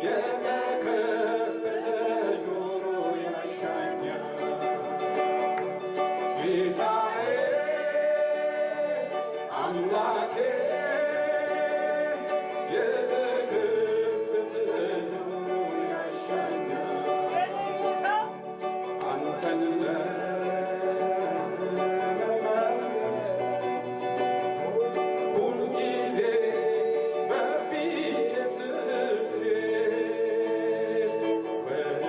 የተከፈተ ጆሮ ያሻኛል ጌታዬ አምላኬ የተከፈተ ጆሮ ያሻኛል አንተን ለመመልከት ሁልጊዜ በፊቴ ስትሄድ ወደ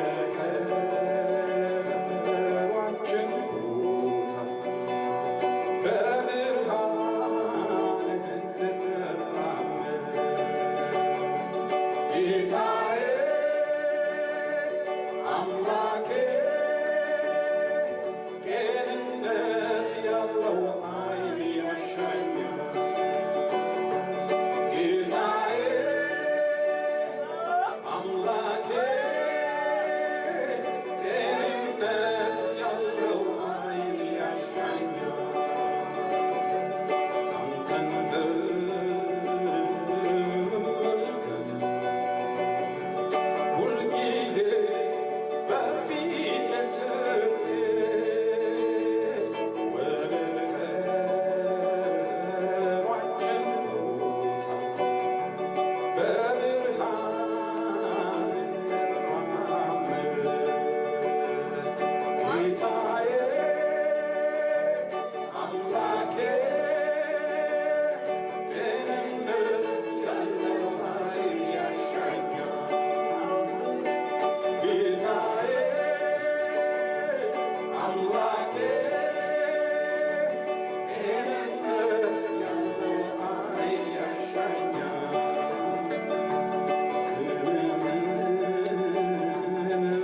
ቀጠሯችን ቦታ በብርሃንህ እንራመድ ጌታዬ አምላኬ ጤንነት ያለው ዓይን ያሻኛል ጌታዬ አምላኬ ጤንነት ያለው ዓይን ያሻኛል አንተን ለመመልከት ሁልጊዜ በፊቴ ስትሄድ ወደ ቀጠሯችን ቦታ በብርሃን እንራመድ ጌታዬ አምላኬ ጤንነት ያለው ዓይን ያሻኛል ጌታዬ አምላኬ ጤንነት ያለው ዓይን ያሻኛል ስምህን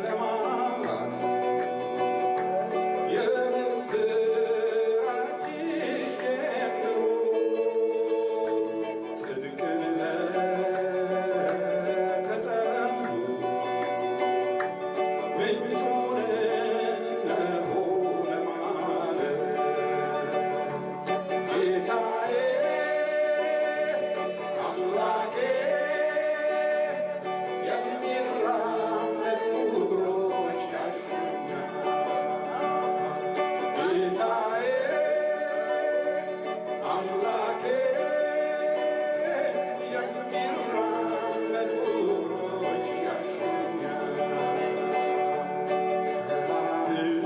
ለማውራት የምስራች ጀምሮ ጽድቅን ለተጠሙ ምንጩን እነሆ ለማለት ጌታዬ አምላኬ የሚራመዱ እግሮች ያሻኛል ጌታዬ አምላኬ የሚራመዱ እግሮች ያሻኛል ሰላምን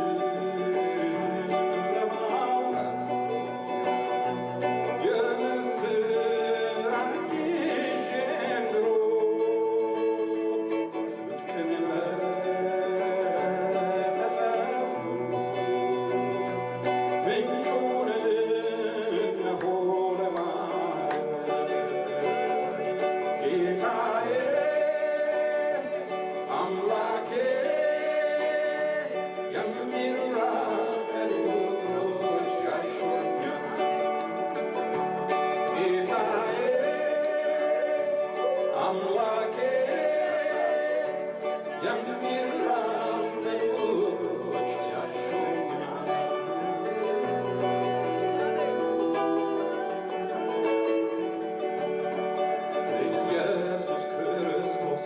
ለማውራት የምስራች ጀምሮ ጽድቅን ለተጠሙ ምንጩን እነሆ ለማለት ጌታዬ አምላኬ የሚራመዱ እግሮች ያሻኛል ጌታዬ አምላኬ የሚራመዱ እግሮች ያሻኛል ኢየሱስ ክርስቶስ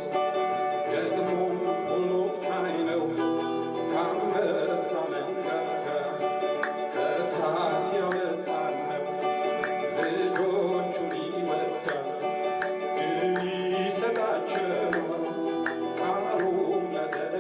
ደግሞም ሁሉን ቻይ ነው ከአንበሳ መንጋጋ ከእሳት ያወጣን ነው ልጆቹን ይወዳል ድል ይሰጣቸዋል ቃሉም ለዘላለም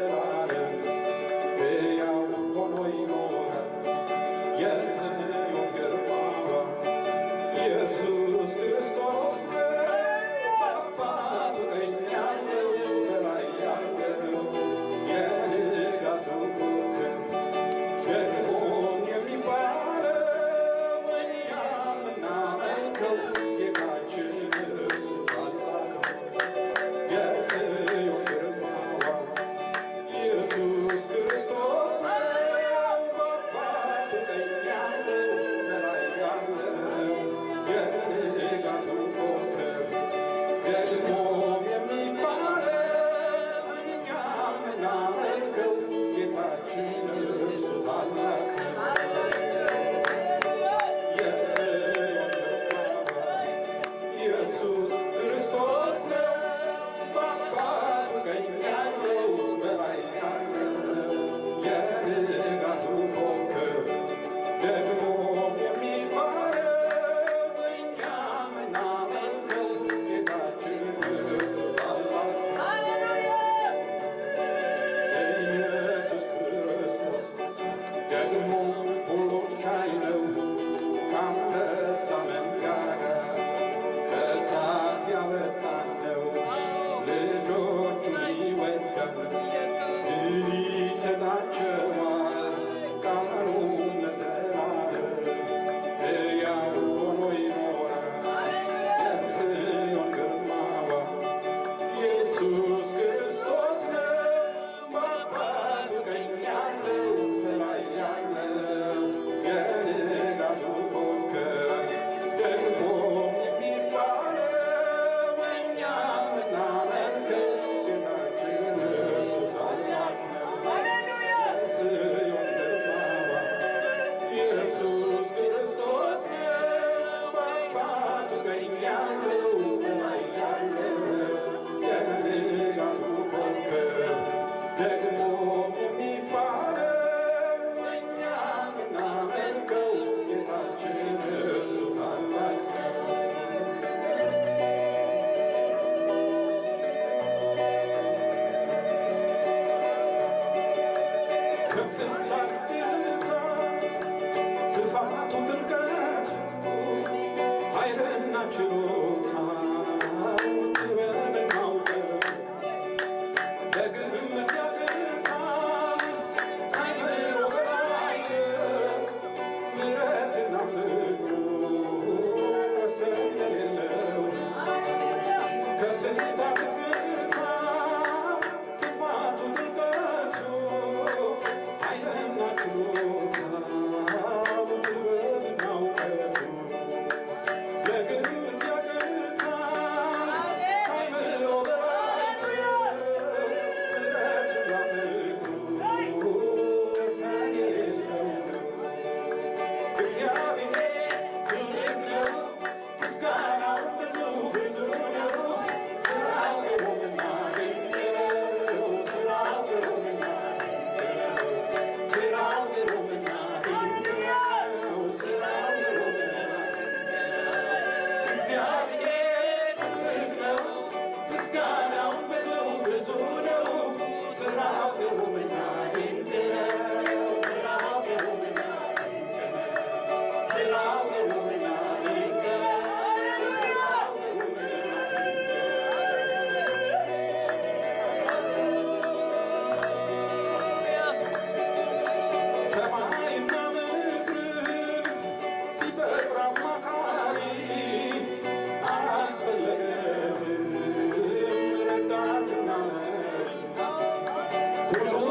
ሁሉ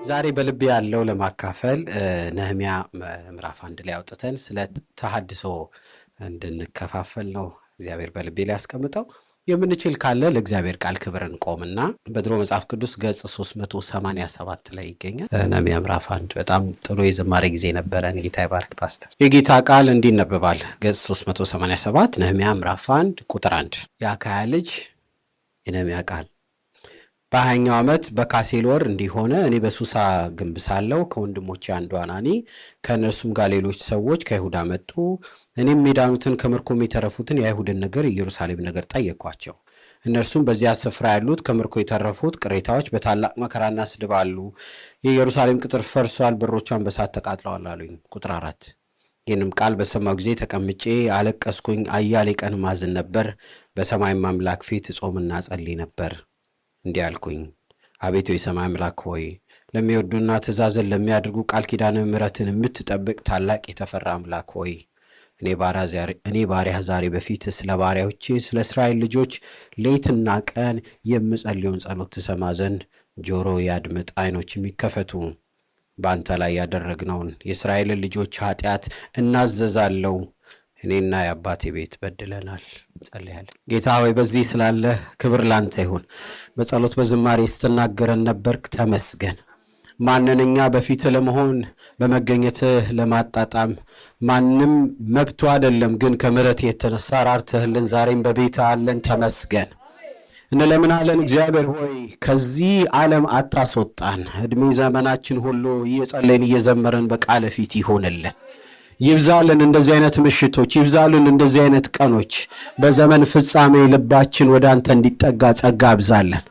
ዛሬ በልቤ ያለው ለማካፈል ነህምያ ምዕራፍ 1 ላይ አውጥተን ስለ ተሐድሶ እንድንከፋፈል ነው እግዚአብሔር በልቤ ላይ ያስቀምጠው። የምንችል ካለ ለእግዚአብሔር ቃል ክብር እንቆምና በድሮ መጽሐፍ ቅዱስ ገጽ 387 ላይ ይገኛል። ነህምያ ምዕራፍ 1 በጣም ጥሩ የዝማሬ ጊዜ ነበረን። ጌታ ይባርክ ፓስተር። የጌታ ቃል እንዲህ ይነበባል። ገጽ 387 ነህምያ ምዕራፍ 1 ቁጥር 1 የአካያ ልጅ የነህምያ ቃል በ20ኛው ዓመት በካሴል ወር እንዲሆነ እኔ በሱሳ ግንብ ሳለሁ ከወንድሞቼ አንዱ አናኒ ከእነርሱም ጋር ሌሎች ሰዎች ከይሁዳ መጡ። እኔም የዳኑትን ከምርኮም የተረፉትን የአይሁድን ነገር የኢየሩሳሌም ነገር ጠየኳቸው። እነርሱም በዚያ ስፍራ ያሉት ከምርኮ የተረፉት ቅሬታዎች በታላቅ መከራና ስድብ አሉ። የኢየሩሳሌም ቅጥር ፈርሷል፣ በሮቿን በሳት ተቃጥለዋል አሉኝ። ቁጥር 4 ይህንም ቃል በሰማው ጊዜ ተቀምጬ አለቀስኩኝ። አያሌ ቀን ማዝን ነበር። በሰማይም አምላክ ፊት ጾምና ጸልይ ነበር። እንዲህ አልኩኝ፣ አቤቱ የሰማይ አምላክ ሆይ ለሚወዱና ትእዛዝን ለሚያደርጉ ቃል ኪዳንን ምሕረትን የምትጠብቅ ታላቅ የተፈራ አምላክ ሆይ እኔ ባሪያህ ዛሬ በፊት ስለ ባሪያዎቼ ስለ እስራኤል ልጆች ሌትና ቀን የምጸልየውን ጸሎት ትሰማ ዘንድ ጆሮ ያድምጥ፣ ዓይኖች የሚከፈቱ። በአንተ ላይ ያደረግነውን የእስራኤልን ልጆች ኃጢአት እናዘዛለሁ። እኔና የአባቴ ቤት በድለናል። ጸልያለሁ። ጌታ ሆይ በዚህ ስላለ ክብር ላንተ ይሁን። በጸሎት በዝማሬ ስትናገረን ነበርክ፣ ተመስገን። ማንንኛ በፊት ለመሆን በመገኘትህ ለማጣጣም ማንም መብቱ አይደለም፣ ግን ከምሕረት የተነሳ ራርተህልን ዛሬም በቤት አለን። ተመስገን እንለምናለን። እግዚአብሔር ሆይ ከዚህ ዓለም አታስወጣን። እድሜ ዘመናችን ሁሉ እየጸለይን እየዘመረን በቃለ ፊት ይሆንልን። ይብዛልን እንደዚህ አይነት ምሽቶች፣ ይብዛልን እንደዚህ አይነት ቀኖች። በዘመን ፍጻሜ ልባችን ወደ አንተ እንዲጠጋ ጸጋ አብዛለን።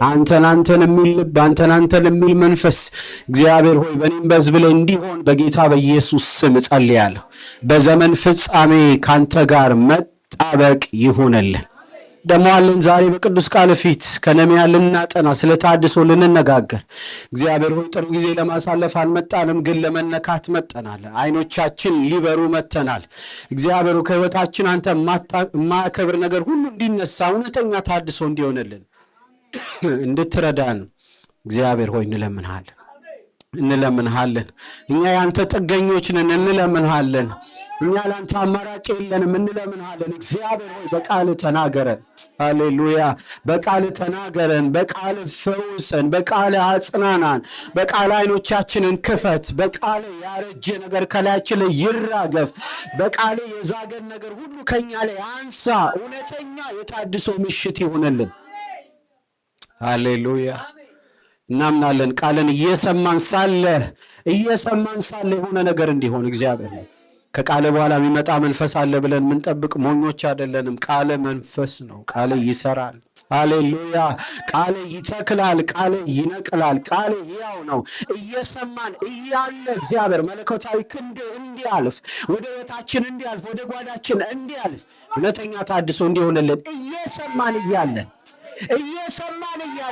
አንተን የሚል ልብ፣ አንተን የሚል መንፈስ እግዚአብሔር ሆይ በእኔም በሕዝብ ላይ እንዲሆን በጌታ በኢየሱስ ስም እጸልያለሁ። በዘመን ፍጻሜ ካንተ ጋር መጣበቅ ይሁንልን። ደግሞ አለን ዛሬ በቅዱስ ቃል ፊት ከነህምያ ልናጠና ስለ ተሐድሶ ልንነጋገር። እግዚአብሔር ሆይ ጥሩ ጊዜ ለማሳለፍ አልመጣንም፣ ግን ለመነካት መጠናል። አይኖቻችን ሊበሩ መተናል። እግዚአብሔር ከህይወታችን አንተ የማያከብር ነገር ሁሉ እንዲነሳ፣ እውነተኛ ተሐድሶ እንዲሆንልን እንድትረዳን እግዚአብሔር ሆይ እንለምንሃለን። እኛ ያንተ ጥገኞች ነን፣ እንለምንሃለን። እኛ ላንተ አማራጭ የለንም፣ እንለምንሃለን። እግዚአብሔር ሆይ በቃል ተናገረን። ሃሌሉያ። በቃል ተናገረን፣ በቃል ፈውሰን፣ በቃል አጽናናን፣ በቃል አይኖቻችንን ክፈት። በቃል ያረጀ ነገር ከላያችን ላይ ይራገፍ። በቃል የዛገን ነገር ሁሉ ከኛ ላይ አንሳ። እውነተኛ የተሐድሶ ምሽት ይሁንልን። ሃሌሉያ። እናምናለን። ቃልን እየሰማን ሳለ የሆነ ነገር እንዲሆን እግዚአብሔር ከቃል በኋላ የሚመጣ መንፈስ አለ ብለን የምንጠብቅ ሞኞች አይደለንም። ቃል መንፈስ ነው። ቃል ይሰራል። ሃሌሉያ። ቃል ይተክላል፣ ቃል ይነቅላል፣ ቃል ሕያው ነው። እየሰማን እያለ እግዚአብሔር መለኮታዊ ክንድ እንዲያልፍ፣ ወደ ሕይወታችን እንዲያልፍ፣ ወደ ጓዳችን እንዲያልፍ፣ እውነተኛ ተሐድሶ እንዲሆንልን እየሰማን እያለ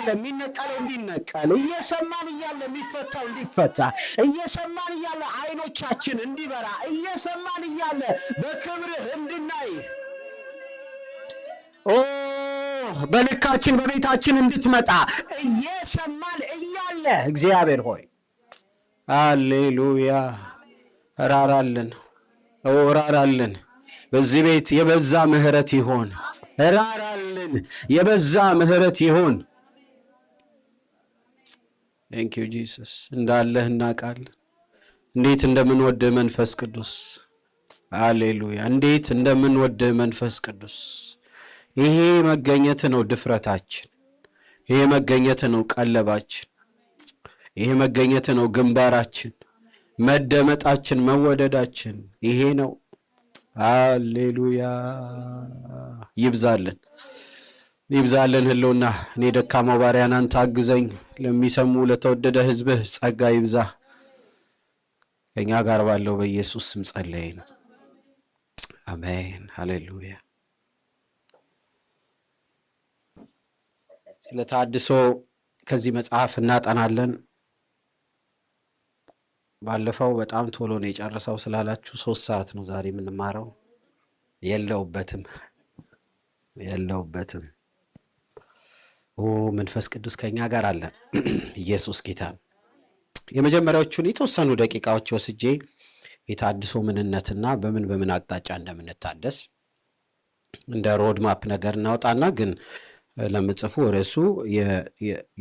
የሚነቀለው እንዲነቀል፣ እየሰማን እያለ የሚፈታው እንዲፈታ፣ እየሰማን እያለ አይኖቻችን እንዲበራ፣ እየሰማን እያለ በክብርህ እንድናይ፣ በልካችን በቤታችን እንድትመጣ እየሰማን እያለ እግዚአብሔር ሆይ ሃሌሉያ ራራልን። በዚህ ቤት የበዛ ምሕረት ይሆን። ራራልን፣ የበዛ ምሕረት ይሆን። ቴንክ ዩ ጂሰስ። እንዳለህ እናውቃለን። እንዴት እንደምንወድህ መንፈስ ቅዱስ። ሃሌሉያ። እንዴት እንደምንወድህ መንፈስ ቅዱስ። ይሄ መገኘት ነው ድፍረታችን። ይሄ መገኘት ነው ቀለባችን። ይሄ መገኘት ነው ግንባራችን፣ መደመጣችን፣ መወደዳችን። ይሄ ነው። ሃሌሉያ። ይብዛልን ህልውና። እኔ ደካማው ባሪያን አንተ አግዘኝ። ለሚሰሙ ለተወደደ ህዝብህ ጸጋ ይብዛ። ከኛ ጋር ባለው በኢየሱስ ስም ጸለይን። አሜን። ሃሌሉያ። ስለ ተሐድሶ ከዚህ መጽሐፍ እናጠናለን። ባለፈው በጣም ቶሎ ነው የጨረሰው ስላላችሁ 3 ሰዓት ነው ዛሬ የምንማረው። የለውበትም። መንፈስ ቅዱስ ከኛ ጋር አለ። ኢየሱስ ጌታ። የመጀመሪያዎቹን የተወሰኑ ደቂቃዎች ወስጄ የታድሶ ምንነትና በምን አቅጣጫ እንደምንታደስ እንደ ሮድማፕ ነገር እናውጣና ግን ለምጽፉ ርዕሱ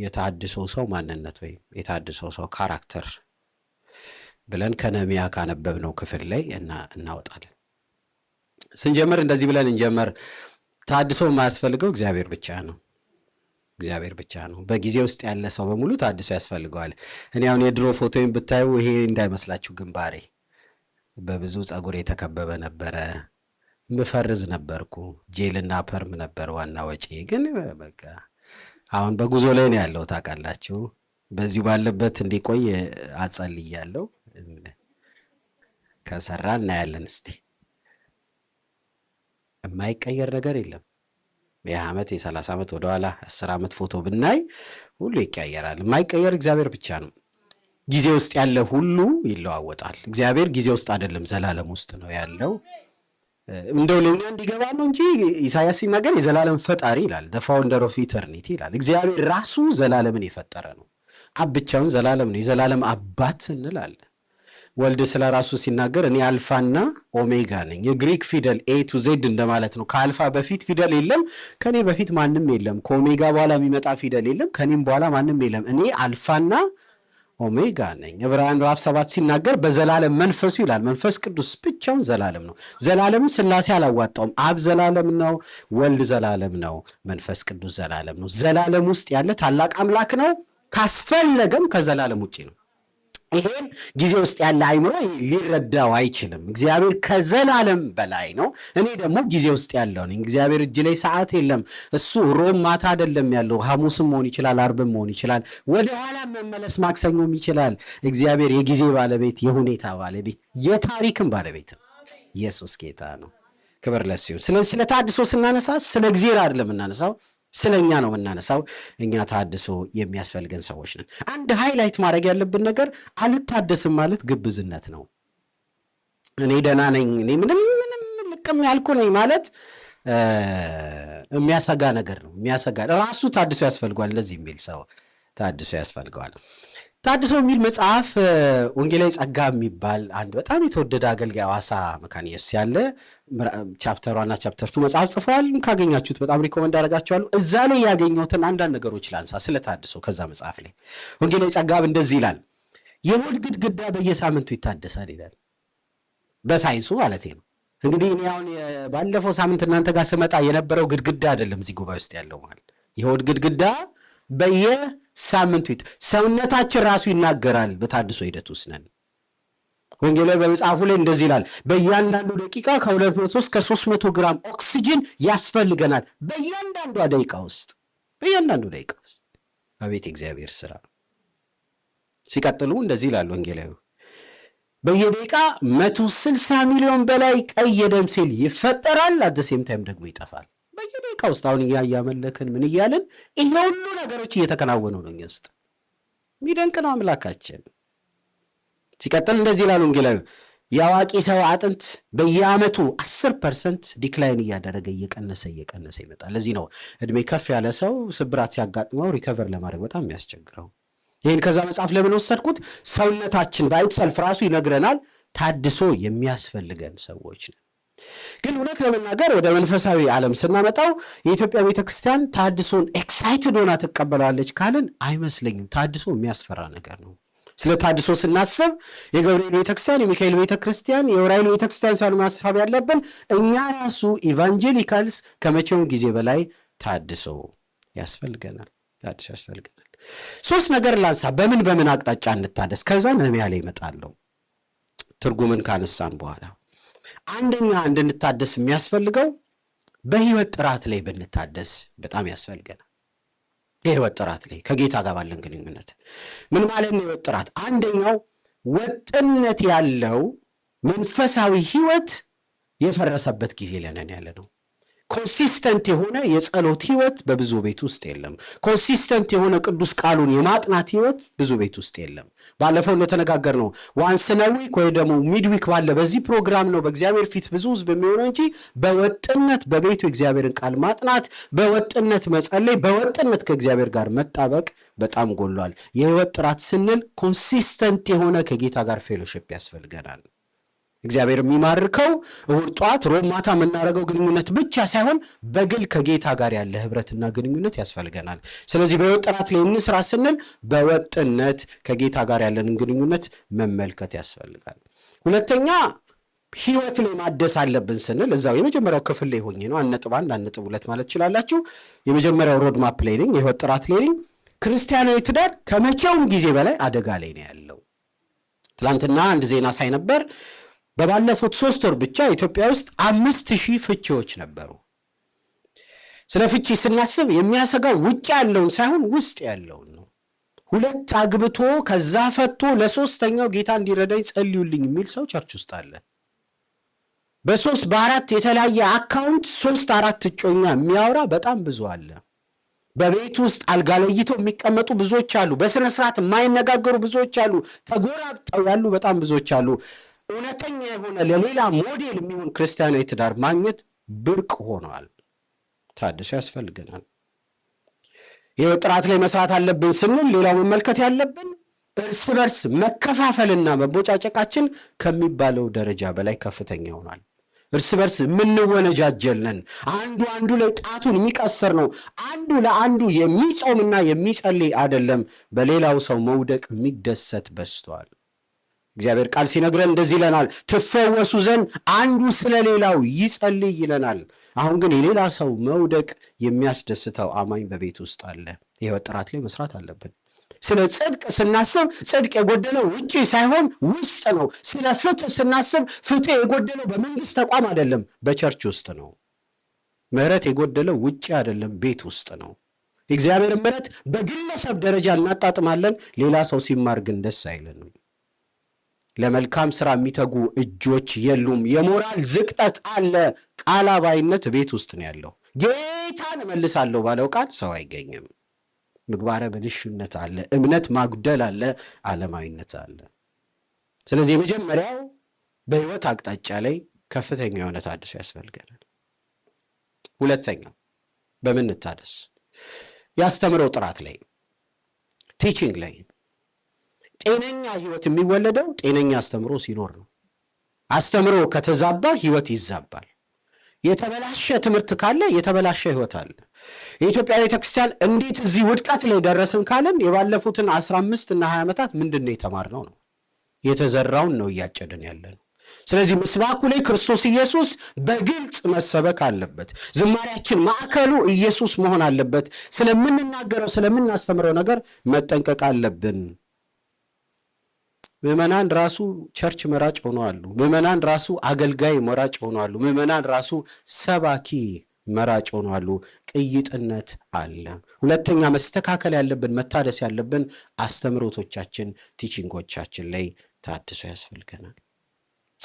የታድሶ ሰው ማንነት ወይም የታድሶ ሰው ካራክተር ብለን ከነህምያ ካነበብነው ክፍል ላይ እናወጣለን። ስንጀምር እንደዚህ ብለን እንጀምር። ታድሶ የማያስፈልገው እግዚአብሔር ብቻ ነው። እግዚአብሔር ብቻ ነው። በጊዜ ውስጥ ያለ ሰው በሙሉ ታድሶ ያስፈልገዋል። እኔ አሁን የድሮ ፎቶዬን ብታዩ ይሄ እንዳይመስላችሁ ግንባሬ በብዙ ጸጉር የተከበበ ነበረ። ምፈርዝ ነበርኩ። ጄልና ፐርም ነበር ዋና ወጪ። ግን በቃ አሁን በጉዞ ላይ ነው ያለው ታውቃላችሁ። በዚሁ ባለበት እንዲቆይ አጸልያለሁ። ከሰራ እናያለን። እስቲ የማይቀየር ነገር የለም። የ20 ዓመት የ30 ዓመት ወደኋላ 10 ዓመት ፎቶ ብናይ ሁሉ ይቀየራል። የማይቀየር እግዚአብሔር ብቻ ነው። ጊዜ ውስጥ ያለ ሁሉ ይለዋወጣል። እግዚአብሔር ጊዜ ውስጥ አይደለም፣ ዘላለም ውስጥ ነው ያለው። እንደው ለኛ እንዲገባ ነው እንጂ ኢሳይያስ ሲናገር የዘላለም ፈጣሪ ይላል፣ the founder of eternity ይላል። እግዚአብሔር ራሱ ዘላለምን የፈጠረ ነው። አብ ብቻውን ዘላለም ነው። የዘላለም አባት እንላለን። ወልድ ስለ ራሱ ሲናገር እኔ አልፋና ኦሜጋ ነኝ። የግሪክ ፊደል ኤ ቱ ዜድ እንደማለት ነው። ከአልፋ በፊት ፊደል የለም፣ ከኔ በፊት ማንም የለም። ከኦሜጋ በኋላ የሚመጣ ፊደል የለም፣ ከኔም በኋላ ማንም የለም። እኔ አልፋና ኦሜጋ ነኝ። ዕብራውያን ምዕራፍ 7 ሲናገር በዘላለም መንፈሱ ይላል። መንፈስ ቅዱስ ብቻውን ዘላለም ነው። ዘላለምን ሥላሴ አላዋጣውም። አብ ዘላለም ነው፣ ወልድ ዘላለም ነው፣ መንፈስ ቅዱስ ዘላለም ነው። ዘላለም ውስጥ ያለ ታላቅ አምላክ ነው። ካስፈለገም ከዘላለም ውጪ ነው። ይሄን ጊዜ ውስጥ ያለ አይምሮ ሊረዳው አይችልም። እግዚአብሔር ከዘላለም በላይ ነው። እኔ ደግሞ ጊዜ ውስጥ ያለው ነኝ። እግዚአብሔር እጅ ላይ ሰዓት የለም። እሱ ሮም ማታ አይደለም ያለው፣ ሐሙስም መሆን ይችላል፣ አርብም መሆን ይችላል፣ ወደኋላ መመለስ ማክሰኞም ይችላል። እግዚአብሔር የጊዜ ባለቤት፣ የሁኔታ ባለቤት፣ የታሪክም ባለቤት ነው። ኢየሱስ ጌታ ነው። ክብር ለሱ ይሁን። ስለዚህ ስለ ታድሶ ስናነሳ ስለ እግዚአብሔር አይደለም እናነሳው፣ ስለኛ ነው የምናነሳው። እኛ ታድሶ የሚያስፈልገን ሰዎች ነን። አንድ ሃይላይት ማድረግ ያለብን ነገር አልታደስም ማለት ግብዝነት ነው። እኔ ደህና ነኝ፣ እኔ ምንም ልቅም ያልኩ ነኝ ማለት የሚያሰጋ ነገር ነው። የሚያሰጋ ራሱ ታድሶ ያስፈልገዋል። እንደዚህ የሚል ሰው ታድሶ ያስፈልገዋል። ታድሶ የሚል መጽሐፍ ወንጌላዊ ጸጋ የሚባል አንድ በጣም የተወደደ አገልጋይ ሐዋሳ መካነ ኢየሱስ ያለ ቻፕተር 1 እና ቻፕተር 2 መጽሐፍ ጽፏል። ካገኛችሁት በጣም ሪኮመንድ አደርጋችኋለሁ። እዛ ላይ ያገኘሁትን አንዳንድ ነገሮች ላንሳ ስለ ታድሶ። ከዛ መጽሐፍ ላይ ወንጌላዊ ጸጋ እንደዚህ ይላል፣ የሆድ ግድግዳ በየሳምንቱ ይታደሳል ይላል። በሳይንሱ ማለት ነው። እንግዲህ እኔ አሁን ባለፈው ሳምንት እናንተ ጋር ስመጣ የነበረው ግድግዳ አይደለም እዚህ ጉባኤ ውስጥ ያለው ማለት የሆድ ግድግዳ በየሳምንቱ ሰውነታችን ራሱ ይናገራል። በታድሶ ሂደት ውስጥ ነን። ወንጌላዊ በመጽሐፉ ላይ እንደዚህ ይላል፣ በእያንዳንዱ ደቂቃ ከ200 እስከ 300 ግራም ኦክሲጅን ያስፈልገናል። በእያንዳንዱ ደቂቃ ውስጥ አቤት እግዚአብሔር ስራ። ሲቀጥሉ እንደዚህ ይላል ወንጌላዊ፣ በየደቂቃ 160 ሚሊዮን በላይ ቀይ የደም ሴል ይፈጠራል። አደሴም ታይም ደግሞ ይጠፋል። በየደቂቃ ውስጥ አሁን እያመለክን ምን እያልን ይሄ ሁሉ ነገሮች እየተከናወኑ ነው። ውስጥ የሚደንቅ ነው አምላካችን። ሲቀጥል እንደዚህ ይላል ወንጌላዊ፣ የአዋቂ ሰው አጥንት በየዓመቱ 10% ዲክላይን እያደረገ እየቀነሰ ይመጣል። ለዚህ ነው እድሜ ከፍ ያለ ሰው ስብራት ሲያጋጥመው ሪከቨር ለማድረግ በጣም የሚያስቸግረው። ይህን ከዛ መጽሐፍ ለምን ወሰድኩት? ሰውነታችን ባይትሰልፍ ራሱ ይነግረናል ታድሶ የሚያስፈልገን ሰዎች ነው። ግን እውነት ለመናገር ወደ መንፈሳዊ ዓለም ስናመጣው የኢትዮጵያ ቤተክርስቲያን ታድሶን ኤክሳይትድ ሆና ትቀበላለች ካልን አይመስለኝም። ታድሶ የሚያስፈራ ነገር ነው። ስለ ታድሶ ስናስብ የገብርኤል ቤተክርስቲያን፣ የሚካኤል ቤተክርስቲያን፣ የዑራኤል ቤተክርስቲያን ሳይሆን ማሰብ ያለብን እኛ ራሱ ኢቫንጀሊካልስ ከመቼውም ጊዜ በላይ ታድሶ ያስፈልገናል። 3 ነገር ላንሳ። በምን አቅጣጫ እንታደስ፣ ከዛ ነህምያ ላይ እመጣለሁ። ትርጉምን ካነሳን በኋላ አንደኛ እንድንታደስ የሚያስፈልገው በህይወት ጥራት ላይ ብንታደስ በጣም ያስፈልገናል። የህይወት ጥራት ላይ ከጌታ ጋር ባለን ግንኙነት ምን ማለት ነው? ህይወት ጥራት አንደኛው ወጥነት ያለው መንፈሳዊ ህይወት የፈረሰበት ጊዜ ለነን ያለ ነው። ኮንሲስተንት የሆነ የጸሎት ህይወት በብዙ ቤት ውስጥ የለም። ኮንሲስተንት የሆነ ቅዱስ ቃሉን የማጥናት ህይወት ብዙ ቤት ውስጥ የለም። ባለፈው እንደተነጋገር ነው ዋንስ ኤ ዊክ ወይ ደግሞ ሚድዊክ ባለ በዚህ ፕሮግራም ነው በእግዚአብሔር ፊት ብዙ ህዝብ የሚሆነው እንጂ በወጥነት በቤቱ እግዚአብሔርን ቃል ማጥናት፣ በወጥነት መጸለይ፣ በወጥነት ከእግዚአብሔር ጋር መጣበቅ በጣም ጎሏል። የህይወት ጥራት ስንል ኮንሲስተንት የሆነ ከጌታ ጋር ፌሎሺፕ ያስፈልገናል። እግዚአብሔር የሚማርከው እሁድ ጧት ሮብ ማታ የምናደርገው ግንኙነት ብቻ ሳይሆን በግል ከጌታ ጋር ያለ ህብረትና ግንኙነት ያስፈልገናል። ስለዚህ በህይወት ጥራት ላይ እንስራ ስንል በወጥነት ከጌታ ጋር ያለንን ግንኙነት መመልከት ያስፈልጋል። ሁለተኛ ህይወት ላይ ማደስ አለብን ስንል እዛው የመጀመሪያው ክፍል ላይ ሆኜ ነው 1.1 1.2 ማለት ትችላላችሁ። የመጀመሪያው ሮድ ማፕ ላይ ነኝ፣ የህይወት ጥራት ላይ ነኝ። ክርስቲያናዊ ትዳር ከመቼውም ጊዜ በላይ አደጋ ላይ ነው ያለው። ትላንትና አንድ ዜና ሳይ ነበር። በባለፉት 3 ወር ብቻ ኢትዮጵያ ውስጥ 5000 ፍቺዎች ነበሩ። ስለ ፍቺ ስናስብ የሚያሰጋው ውጭ ያለውን ሳይሆን ውስጥ ያለውን ነው። 2 አግብቶ ከዛ ፈቶ ለሶስተኛው ጌታ እንዲረዳኝ ጸልዩልኝ የሚል ሰው ቸርች ውስጥ አለ። በ3 በ4 የተለያየ አካውንት 3-4 እጮኛ የሚያወራ በጣም ብዙ አለ። በቤት ውስጥ አልጋ ለይተው የሚቀመጡ ብዙዎች አሉ። በስነ ስርዓት የማይነጋገሩ ብዙዎች አሉ። ተጎራብጠው ያሉ በጣም ብዙዎች አሉ። እውነተኛ የሆነ ለሌላ ሞዴል የሚሆን ክርስቲያናዊ ትዳር ማግኘት ብርቅ ሆኗል። ታድሶ ያስፈልገናል። የህይወት ጥራት ላይ መስራት አለብን ስንል ሌላው መመልከት ያለብን እርስ በርስ መከፋፈልና መቦጫጨቃችን ከሚባለው ደረጃ በላይ ከፍተኛ ሆኗል። እርስ በርስ የምንወነጃጀልን፣ አንዱ ላይ ጣቱን የሚቀስር ነው። አንዱ ለአንዱ የሚጾምና የሚጸልይ አይደለም። በሌላው ሰው መውደቅ የሚደሰት በዝቷል። እግዚአብሔር ቃል ሲነግረን እንደዚህ ይለናል፣ ትፈወሱ ዘንድ አንዱ ስለሌላው ይጸልይ ይለናል። አሁን ግን የሌላ ሰው መውደቅ የሚያስደስተው አማኝ በቤት ውስጥ አለ። የህይወት ጥራት ላይ መስራት አለብን። ስለ ጽድቅ ስናስብ ጽድቅ የጎደለው ውጪ ሳይሆን ውስጥ ነው። ስለ ፍትህ ስናስብ ፍትህ የጎደለው በመንግስት ተቋም አይደለም፣ በቸርች ውስጥ ነው። ምህረት የጎደለው ውጪ አይደለም፣ ቤት ውስጥ ነው። እግዚአብሔር ምህረት በግለሰብ ደረጃ እናጣጥማለን፣ ሌላ ሰው ሲማር ግን ደስ አይለንም። ለመልካም ስራ የሚተጉ እጆች የሉም። የሞራል ዝቅጠት አለ። ቃል አባይነት ቤት ውስጥ ነው ያለው። ጌታን እመልሳለሁ ባለው ቃል ሰው አይገኝም። ምግባረ ብልሹነት አለ። እምነት ማጉደል አለ። ዓለማዊነት አለ። ስለዚህ የመጀመሪያው በህይወት አቅጣጫ ላይ ከፍተኛ የሆነ ታድሶ ያስፈልገናል። ሁለተኛው በምን እንታደስ? ያስተምረው ጥራት ላይ፣ ቲቺንግ ላይ። ጤነኛ ህይወት የሚወለደው ጤነኛ አስተምሮ ሲኖር ነው። አስተምሮ ከተዛባ ህይወት ይዛባል። የተበላሸ ትምህርት ካለ የተበላሸ ህይወት አለ። የኢትዮጵያ ቤተክርስቲያን እንዴት እዚህ ውድቀት ላይ ደረስን ካለን የባለፉትን 15 እና 20 ዓመታት ምንድነው የተማርነው ነው። የተዘራውን ነው እያጨድን ያለነው። ስለዚህ ምስባኩ ላይ ክርስቶስ ኢየሱስ በግልጽ መሰበክ አለበት። ዝማሬያችን ማዕከሉ ኢየሱስ መሆን አለበት። ስለምንናገረው ስለምናስተምረው ነገር መጠንቀቅ አለብን። ምዕመናን ራሱ ቸርች መራጭ ሆነዋል። ምዕመናን ራሱ አገልጋይ መራጭ ሆነዋል። ምዕመናን ራሱ ሰባኪ መራጭ ሆነዋል። ቅይጥነት አለ። ሁለተኛ መስተካከል ያለብን መታደስ ያለብን አስተምሮቶቻችን፣ ቲቺንጎቻችን ላይ ታድሶ ያስፈልገናል።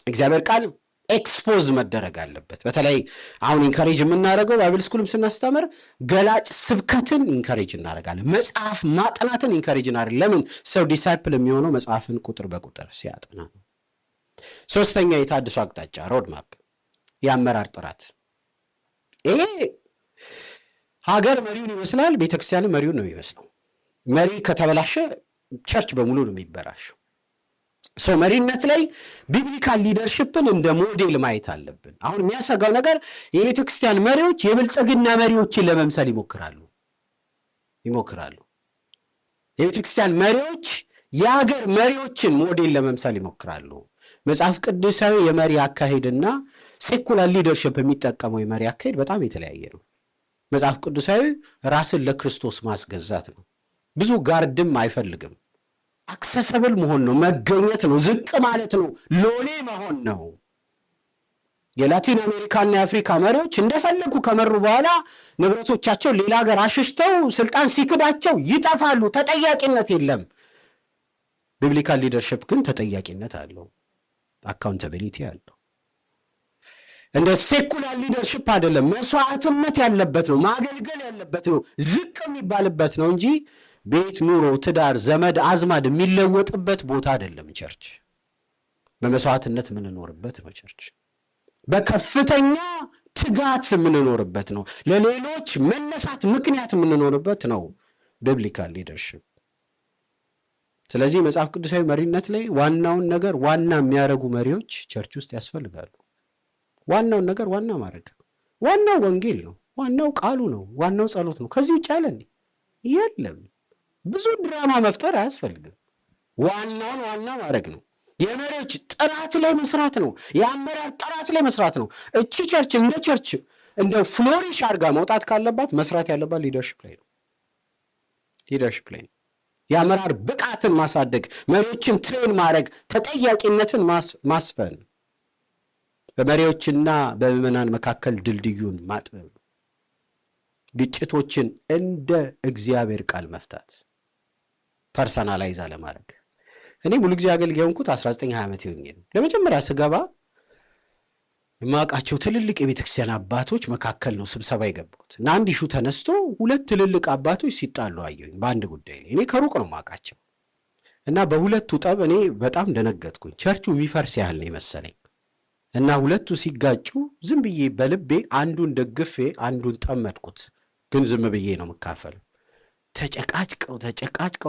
እግዚአብሔር ቃል ኤክስፖዝ መደረግ አለበት። በተለይ አሁን ኢንካሬጅ የምናደርገው ባይብል ስኩልም ስናስተምር ገላጭ ስብከትን ኢንካሬጅ እናደርጋለን። መጽሐፍ ማጥናትን ኢንካሬጅ እናደርጋለን። ለምን? ሰው ዲሳይፕል የሚሆነው መጽሐፍን ቁጥር በቁጥር ሲያጠና ነው። ሶስተኛ የታድሶ አቅጣጫ ሮድማፕ፣ የአመራር ጥራት። ይሄ ሀገር መሪውን ይመስላል፣ ቤተክርስቲያን መሪውን ነው የሚመስለው። መሪ ከተበላሸ ቸርች በሙሉ ነው የሚበላሸው። ሰው መሪነት ላይ ቢብሊካል ሊደርሽፕን እንደ ሞዴል ማየት አለብን። አሁን የሚያሰጋው ነገር የቤተ ክርስቲያን መሪዎች የብልጽግና መሪዎችን ለመምሰል ይሞክራሉ። የቤተ ክርስቲያን መሪዎች የሀገር መሪዎችን ሞዴል ለመምሰል ይሞክራሉ። መጽሐፍ ቅዱሳዊ የመሪ አካሄድና ሴኩላር ሊደርሽፕ የሚጠቀመው የመሪ አካሄድ በጣም የተለያየ ነው። መጽሐፍ ቅዱሳዊ ራስን ለክርስቶስ ማስገዛት ነው። ብዙ ጋርድም አይፈልግም። አክሰሰብል መሆን ነው፣ መገኘት ነው፣ ዝቅ ማለት ነው፣ ሎሌ መሆን ነው። የላቲን አሜሪካና የአፍሪካ መሪዎች እንደፈለጉ ከመሩ በኋላ ንብረቶቻቸው ሌላ ሀገር አሽሽተው ስልጣን ሲክዳቸው ይጠፋሉ። ተጠያቂነት የለም። ቢብሊካል ሊደርሽፕ ግን ተጠያቂነት አለው፣ አካውንታቢሊቲ አለው። እንደ ሴኩላር ሊደርሺፕ አይደለም። መስዋዕትነት ያለበት ነው፣ ማገልገል ያለበት ነው፣ ዝቅ የሚባልበት ነው እንጂ ቤት፣ ኑሮ፣ ትዳር፣ ዘመድ አዝማድ የሚለወጥበት ቦታ አይደለም ቸርች። በመስዋዕትነት የምንኖርበት ነው ቸርች። በከፍተኛ ትጋት የምንኖርበት ነው። ለሌሎች መነሳት ምክንያት የምንኖርበት ነው ቢብሊካል ሊደርሺፕ። ስለዚህ መጽሐፍ ቅዱሳዊ መሪነት ላይ ዋናውን ነገር ዋና የሚያደርጉ መሪዎች ቸርች ውስጥ ያስፈልጋሉ። ዋናውን ነገር ዋና ማድረግ፣ ዋናው ወንጌል ነው፣ ዋናው ቃሉ ነው፣ ዋናው ጸሎት ነው። ከዚህ ውጭ ያለ የለም። ብዙ ድራማ መፍጠር አያስፈልግም። ዋናውን ዋና ማድረግ ነው። የመሪዎች ጥራት ላይ መስራት ነው። የአመራር ጥራት ላይ መስራት ነው። እቺ ቸርች እንደ ቸርች እንደ ፍሎሪሽ አድርጋ መውጣት ካለባት መስራት ያለባት ሊደርሺፕ ላይ ነው። ሊደርሺፕ ላይ ነው። የአመራር ብቃትን ማሳደግ፣ መሪዎችን ትሬን ማድረግ፣ ተጠያቂነትን ማስፈን፣ በመሪዎችና በምዕመናን መካከል ድልድዩን ማጥበብ፣ ግጭቶችን እንደ እግዚአብሔር ቃል መፍታት፣ ፐርሰናላይዝ አለማድረግ። እኔ ሙሉ ጊዜ አገልጋይ ሆንኩት 19-20 ዓመት ሆኜ ነው። ለመጀመሪያ ስገባ የማውቃቸው ትልልቅ የቤተክርስቲያን አባቶች መካከል ነው ስብሰባ የገባሁት እና አንድ ኢሹ ተነስቶ 2 ትልልቅ አባቶች ሲጣሉ አየሁኝ በአንድ ጉዳይ ላይ። እኔ ከሩቅ ነው የማውቃቸው እና በሁለቱ ጠብ እኔ በጣም ደነገጥኩኝ። ቸርቹ የሚፈርስ ያህል ነው የመሰለኝ እና ሁለቱ ሲጋጩ ዝም ብዬ በልቤ አንዱን ደግፌ አንዱን ጠመድኩት። ግን ዝም ብዬ ነው የምካፈለው።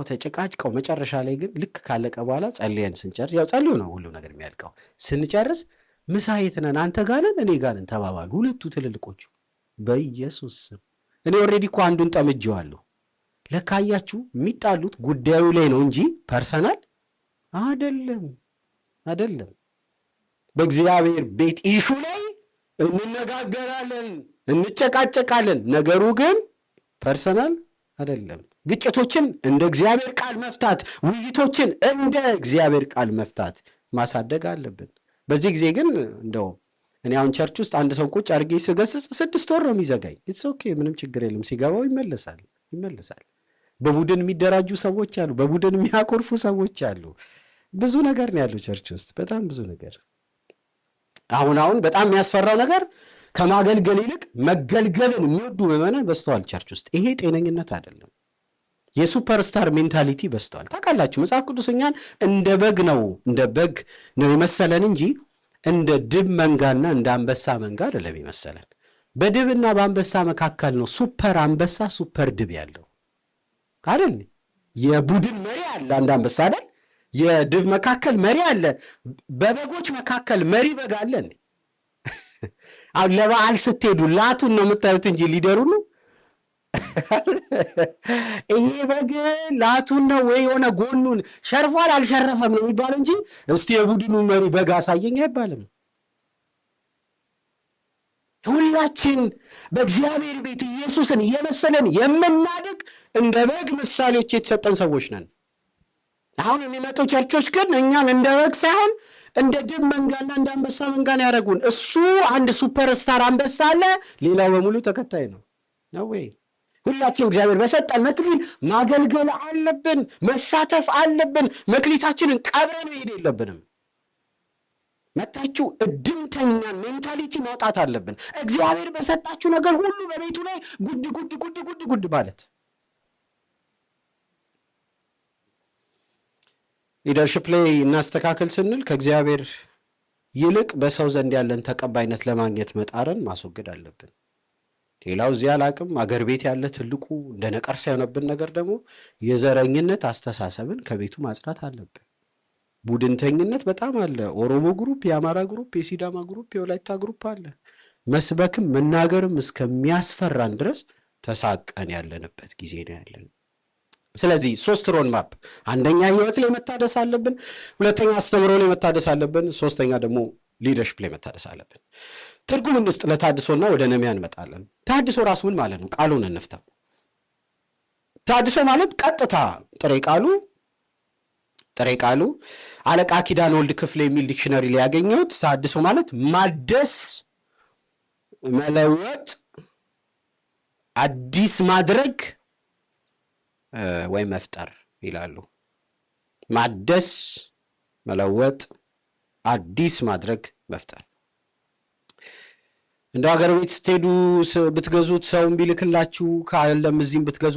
ተጨቃጭቀው መጨረሻ ላይ ግን ልክ ካለቀ በኋላ ጸልየን ስንጨርስ፣ ያው ጸልዩ ነው ሁሉ ነገር የሚያልቀው፣ ስንጨርስ ምሳ የት ነን? አንተ ጋር ነን እኔ ጋር ነን ተባባሉ ሁለቱ ትልልቆቹ። በኢየሱስ ስም እኔ ኦልሬዲ እኮ አንዱን ጠምጄዋለሁ። ለካ አያችሁ የሚጣሉት ጉዳዩ ላይ ነው እንጂ ፐርሰናል አይደለም። በእግዚአብሔር ቤት ኢሹ ላይ እንነጋገራለን፣ እንጨቃጨቃለን። ነገሩ ግን ፐርሰናል አይደለም። ግጭቶችን እንደ እግዚአብሔር ቃል መፍታት፣ ውይይቶችን እንደ እግዚአብሔር ቃል መፍታት ማሳደግ አለብን። በዚህ ጊዜ ግን እንደው እኔ አሁን ቸርች ውስጥ አንድ ሰው ቁጭ አድርጌ ስገስጽ 6 ወር ነው የሚዘጋኝ። ኢትስ ኦኬ፣ ምንም ችግር የለም። ሲገባው ይመለሳል። በቡድን የሚደራጁ ሰዎች አሉ፣ በቡድን የሚያኮርፉ ሰዎች አሉ። ብዙ ነገር ነው ያለው ቸርች ውስጥ፣ በጣም ብዙ ነገር። አሁን በጣም የሚያስፈራው ነገር ከማገልገል ይልቅ መገልገልን የሚወዱ ምዕመናን በስተዋል ቸርች ውስጥ። ይሄ ጤነኝነት አይደለም። የሱፐርስታር ሜንታሊቲ በስተዋል። ታውቃላችሁ መጽሐፍ ቅዱስ እኛን እንደ በግ ነው የመሰለን እንጂ እንደ ድብ መንጋና እንደ አንበሳ መንጋ አይደለም የመሰለን። በድብና በአንበሳ መካከል ነው ሱፐር አንበሳ ሱፐር ድብ ያለው አይደል? የቡድን መሪ አለ አንድ አንበሳ አይደል? የድብ መካከል መሪ አለ። በበጎች መካከል መሪ በግ አለ። አሁን ለበዓል ስትሄዱ ላቱን ነው የምታዩት እንጂ ሊደሩ ነው። ይሄ በግ ላቱን ነው ወይ የሆነ ጎኑን ሸርፏል አልሸረፈም ነው የሚባለው እንጂ እስቲ የቡድኑ መሪ በግ አሳየኝ አይባልም። ሁላችን በእግዚአብሔር ቤት ኢየሱስን የመሰለን የምናድግ እንደ በግ ምሳሌዎች የተሰጠን ሰዎች ነን። አሁን የሚመጡ ቸርቾች ግን እኛን እንደ በግ ሳይሆን እንደ ድብ መንጋና እንደ አንበሳ መንጋን ያደረጉን። እሱ አንድ ሱፐርስታር አንበሳ አለ፣ ሌላው በሙሉ ተከታይ ነው ወይ? ሁላችን እግዚአብሔር በሰጠን መክሊት ማገልገል አለብን፣ መሳተፍ አለብን። መክሊታችንን ቀብረን መሄድ የለብንም። መታችሁ እድምተኛ ሜንታሊቲ ማውጣት አለብን። እግዚአብሔር በሰጣችሁ ነገር ሁሉ በቤቱ ላይ ጉድ ማለት። ሊደርሺፕ ላይ እናስተካከል ስንል ከእግዚአብሔር ይልቅ በሰው ዘንድ ያለን ተቀባይነት ለማግኘት መጣረን ማስወገድ አለብን። ሌላው እዚህ አላቅም አገር ቤት ያለ ትልቁ እንደ ነቀርሳ የሆነብን ነገር ደግሞ የዘረኝነት አስተሳሰብን ከቤቱ ማጽዳት አለብን። ቡድንተኝነት በጣም አለ። ኦሮሞ ግሩፕ፣ የአማራ ግሩፕ፣ የሲዳማ ግሩፕ፣ የወላይታ ግሩፕ አለ። መስበክም መናገርም እስከሚያስፈራን ድረስ ተሳቀን ያለንበት ጊዜ ነው ያለን። ስለዚህ 3 ሮድ ማፕ፣ አንደኛ ህይወት ላይ መታደስ አለብን፣ ሁለተኛ አስተምሮ ላይ መታደስ አለብን፣ ሶስተኛ ደግሞ ሊደርሺፕ ላይ መታደስ አለብን። ትርጉም እንስጥ ለታድሶና ወደ ነሚያ እንመጣለን። ታድሶ ራሱ ምን ማለት ነው? ቃሉን እንፍታው። ታድሶ ማለት ቀጥታ ጥሬ ቃሉ አለቃ ኪዳነ ወልድ ክፍሌ የሚል ዲክሽነሪ ላይ ያገኘሁት ታድሶ ማለት ማደስ፣ መለወጥ፣ አዲስ ማድረግ ወይ መፍጠር ይላሉ። ማደስ፣ መለወጥ፣ አዲስ ማድረግ፣ መፍጠር። እንደ ሀገር ቤት ስትሄዱ ብትገዙት ሰውን ቢልክላችሁ ካለም እዚህም ብትገዙ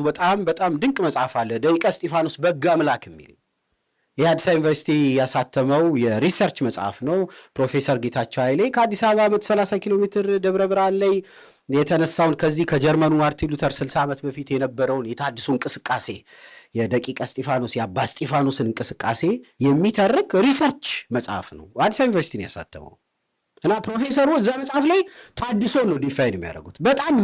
በጣም ድንቅ መጽሐፍ አለ። ደቂቀ እስጢፋኖስ በግ አምላክ የሚል የአዲስ አበባ ዩኒቨርሲቲ ያሳተመው የሪሰርች መጽሐፍ ነው። ፕሮፌሰር ጌታቸው ኃይሌ ከአዲስ አበባ 130 ኪሎ ሜትር ደብረ ብርሃን ላይ የተነሳውን ከዚህ ከጀርመኑ ማርቲን ሉተር 60 ዓመት በፊት የነበረውን የታድሶ እንቅስቃሴ የደቂቀ እስጢፋኖስ የአባ እስጢፋኖስን እንቅስቃሴ የሚተርክ ሪሰርች መጽሐፍ ነው። አዲስ አበባ ዩኒቨርሲቲ ነው ያሳተመው እና ፕሮፌሰሩ እዛ መጽሐፍ ላይ ታድሶ ነው ዲፋይን የሚያደርጉት። በጣም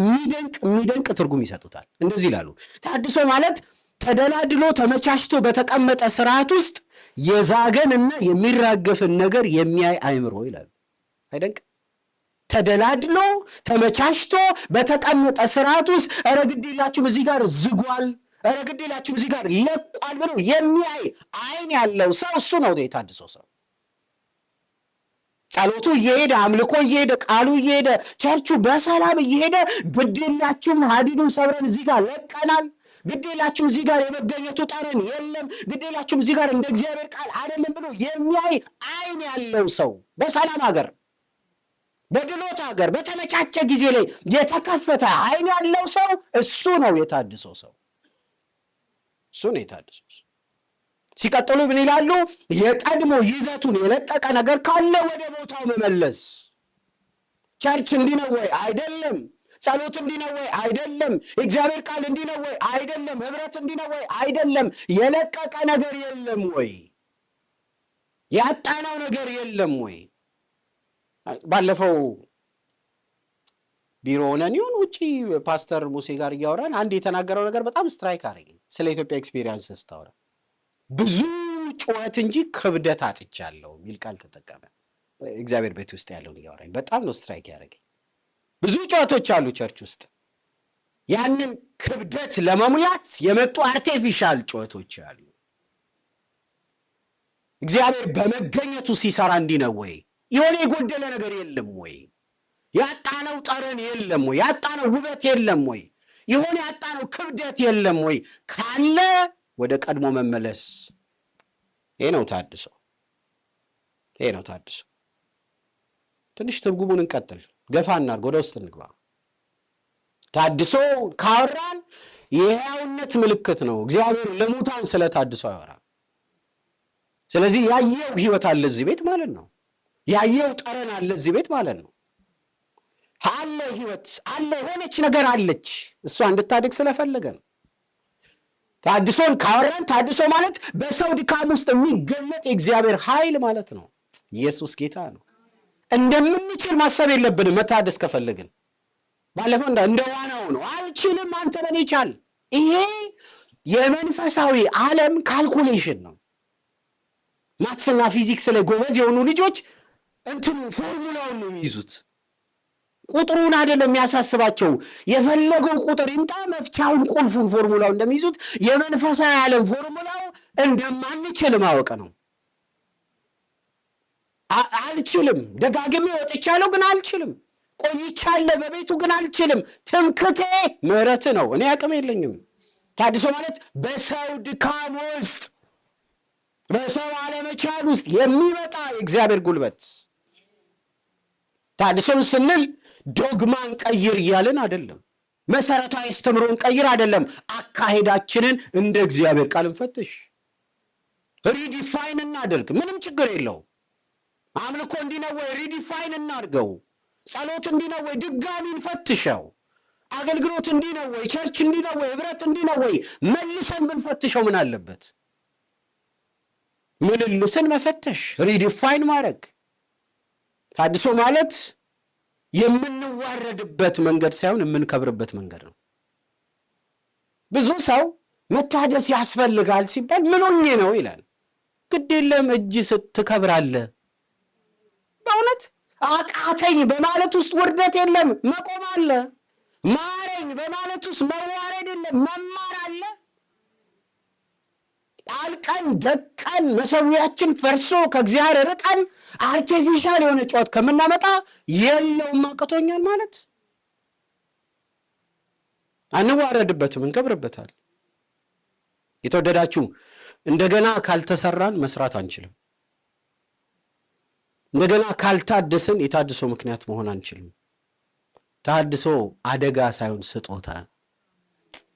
የሚደንቅ ትርጉም ይሰጡታል። እንደዚህ ይላሉ። ታድሶ ማለት ተደላድሎ ተመቻችቶ በተቀመጠ ስርዓት ውስጥ የዛገንና የሚራገፍን ነገር የሚያይ አእምሮ ይላሉ። አይደንቅ? ተደላድሎ ተመቻችቶ በተቀመጠ ስርዓት ውስጥ ኧረ ግድ የላችሁም እዚህ ጋር ዝጓል፣ ኧረ ግድ የላችሁም እዚህ ጋር ለቋል ብሎ የሚያይ አይን ያለው ሰው እሱ ነው የታድሶ ሰው። ጸሎቱ እየሄደ አምልኮ እየሄደ ቃሉ እየሄደ ቸርቹ በሰላም እየሄደ ግድ የላችሁም ሀዲዱን ሰብረን እዚህ ጋር ለቀናል፣ ግድ የላችሁም እዚህ ጋር የመገኘቱ ጠረን የለም፣ ግድ የላችሁም እዚህ ጋር እንደ እግዚአብሔር ቃል አይደለም ብሎ የሚያይ አይን ያለው ሰው በሰላም ሀገር፣ በድሎት ሀገር፣ በተመቻቸ ጊዜ ላይ የተከፈተ አይን ያለው ሰው እሱ ነው የታድሶ ሰው። እሱ ነው የታድሶ ሰው። ሲቀጥሉ ምን ይላሉ? የቀድሞ ይዘቱን የለቀቀ ነገር ካለ ወደ ቦታው መመለስ። ቸርች እንዲህ ነው ወይ? አይደለም። ጸሎት እንዲህ ነው ወይ? አይደለም። እግዚአብሔር ቃል እንዲህ ነው ወይ? አይደለም። ህብረት እንዲህ ነው ወይ? አይደለም። የለቀቀ ነገር የለም ወይ? ያጣነው ነገር የለም ወይ? ባለፈው ቢሮ ሆነን ይሁን ውጪ ፓስተር ሙሴ ጋር እያወራን አንድ የተናገረው ነገር በጣም ስትራይክ አደረገኝ። ስለ ኢትዮጵያ ኤክስፒሪየንስ ስታወራ ብዙ ጩኸት እንጂ ክብደት አጥቻለሁ የሚል ቃል ተጠቀመ። እግዚአብሔር ቤት ውስጥ ያለውን እያወራኝ በጣም ነው ስትራይክ ያደረገኝ። ብዙ ጩኸቶች አሉ ቸርች ውስጥ። ያንን ክብደት ለመሙላት የመጡ አርቲፊሻል ጩኸቶች አሉ። እግዚአብሔር በመገኘቱ ሲሰራ እንዲህ ነው ወይ? የሆነ የጎደለ ነገር የለም ወይ? ያጣነው ጠረን የለም ወይ? ያጣነው ውበት የለም ወይ? የሆነ ያጣነው ክብደት የለም ወይ? ካለ ወደ ቀድሞ መመለስ። ይሄ ነው ታድሶ። ይሄ ነው ታድሶ። ትንሽ ትርጉሙን እንቀጥል፣ ገፋ እናድርግ፣ ወደ ውስጥ እንግባ። ታድሶ ካወራን የሕያውነት ምልክት ነው። እግዚአብሔር ለሙታን ስለ ታድሶ ያወራል። ስለዚህ ያየው ህይወት አለ እዚህ ቤት ማለት ነው። ያየው ጠረን አለ እዚህ ቤት ማለት ነው። አለ ህይወት አለ፣ የሆነች ነገር አለች። እሷ እንድታድግ ስለፈለገ ነው። ታድሶን ካወራን ታድሶ ማለት በሰው ድካም ውስጥ የሚገለጥ የእግዚአብሔር ኃይል ማለት ነው። ኢየሱስ ጌታ ነው። እንደምንችል ማሰብ የለብንም መታደስ ከፈለግን። ባለፈው እንደ ዋናው ነው። አልችልም፣ አንተ ለኔ ቻል። ይሄ የመንፈሳዊ ዓለም ካልኩሌሽን ነው። ማትስና ፊዚክስ ላይ ጎበዝ የሆኑ ልጆች ፎርሙላውን ነው የሚይዙት። ቁጥሩን አይደለም የሚያሳስባቸው። የፈለገው ቁጥር ይምጣ፣ መፍቻውን ቁልፉን ፎርሙላው እንደሚይዙት የመንፈሳዊ ዓለም ፎርሙላው እንደማንችል ማወቅ ነው። አልችልም፣ ደጋግሜ ወጥቻለሁ ግን አልችልም፣ ቆይቻለሁ በቤቱ ግን አልችልም። ትምክቴ ምሕረት ነው። እኔ አቅም የለኝም። ታድሶ ማለት በሰው ድካም ውስጥ በሰው አለመቻል ውስጥ የሚመጣ የእግዚአብሔር ጉልበት። ታድሶን ስንል ዶግማን ቀይር እያልን አይደለም። መሰረታዊ አስተምሮን ቀይር አይደለም። አካሄዳችንን እንደ እግዚአብሔር ቃል እንፈትሽ፣ ሪዲፋይን እናድርግ። ምንም ችግር የለው። አምልኮ እንዲህ ነው ወይ? ሪዲፋይን እናድርገው። ጸሎት እንዲህ ነው ወይ? ድጋሚ እንፈትሸው። አገልግሎት እንዲህ ነው ወይ? ቸርች እንዲህ ነው ወይ? ህብረት እንዲህ ነው ወይ? መልሰን ብንፈትሸው ምን አለበት? ምልልስን መፈተሽ፣ ሪዲፋይን ማድረግ። ታድሶ ማለት የምንዋረድበት መንገድ ሳይሆን የምንከብርበት መንገድ ነው። ብዙ ሰው መታደስ ያስፈልጋል ሲባል ምን ሆኜ ነው ይላል። ግድ የለም እጅ ስትከብራለህ። በእውነት አቃተኝ በማለት ውስጥ ውርደት የለም፣ መቆም አለ። ማረኝ በማለት ውስጥ መዋረድ የለም፣ መማር አለ። አልቀን ደቀን መሰዊያችን ፈርሶ ከእግዚአብሔር ርቀን አርቲፊሻል የሆነ ጩኸት ከምናመጣ የለውም አቅቶኛል ማለት አንዋረድበትም፣ እንከብርበታል። የተወደዳችሁ እንደገና ካልተሰራን መስራት አንችልም። እንደገና ካልታደስን የታድሶ ምክንያት መሆን አንችልም። ተሐድሶ አደጋ ሳይሆን ስጦታ።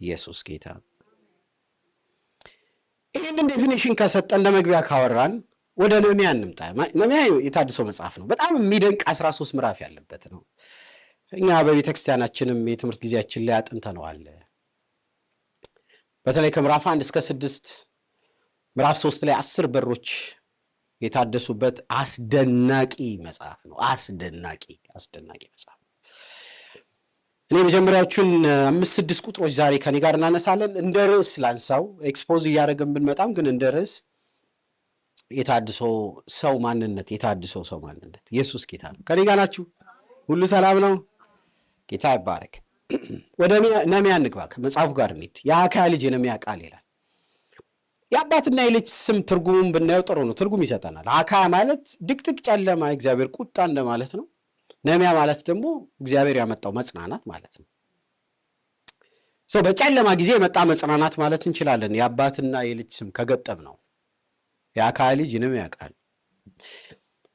ኢየሱስ ጌታ። ይህንን ዴፊኒሽን ከሰጠን ለመግቢያ ካወራን ወደ ነህምያ እንምጣ። ነህምያ የተሐድሶ መጽሐፍ ነው። በጣም የሚደንቅ 13 ምዕራፍ ያለበት ነው። እኛ በቤተክርስቲያናችንም የትምህርት ጊዜያችን ላይ አጥንተነዋል። በተለይ ከምዕራፍ 1 እስከ 6 ምዕራፍ 3 ላይ 10 በሮች የታደሱበት አስደናቂ መጽሐፍ ነው። አስደናቂ መጽሐፍ። እኔ መጀመሪያዎቹን 5-6 ቁጥሮች ዛሬ ከኔ ጋር እናነሳለን። እንደ ርዕስ ላንሳው፣ ኤክስፖዝ እያደረግን ብንመጣም ግን እንደ ርዕስ የተሐድሶ ሰው ማንነት፣ የተሐድሶ ሰው ማንነት። ኢየሱስ ጌታ ነው። ከኔ ጋር ናችሁ? ሁሉ ሰላም ነው? ጌታ ይባረክ። ወደ ነህምያ እንግባ። ከመጽሐፉ ጋር እንሂድ። የአካያ ልጅ የነህምያ ቃል ይላል። የአባትና የልጅ ስም ትርጉሙን ብናየው ጥሩ ነው፣ ትርጉም ይሰጠናል። አካያ ማለት ድቅድቅ ጨለማ፣ እግዚአብሔር ቁጣ እንደማለት ነው። ነህምያ ማለት ደግሞ እግዚአብሔር ያመጣው መጽናናት ማለት ነው። ሰው በጨለማ ጊዜ የመጣ መጽናናት ማለት እንችላለን። የአባትና የልጅ ስም ከገጠም ነው። የአካያ ልጅ የነህምያ ቃል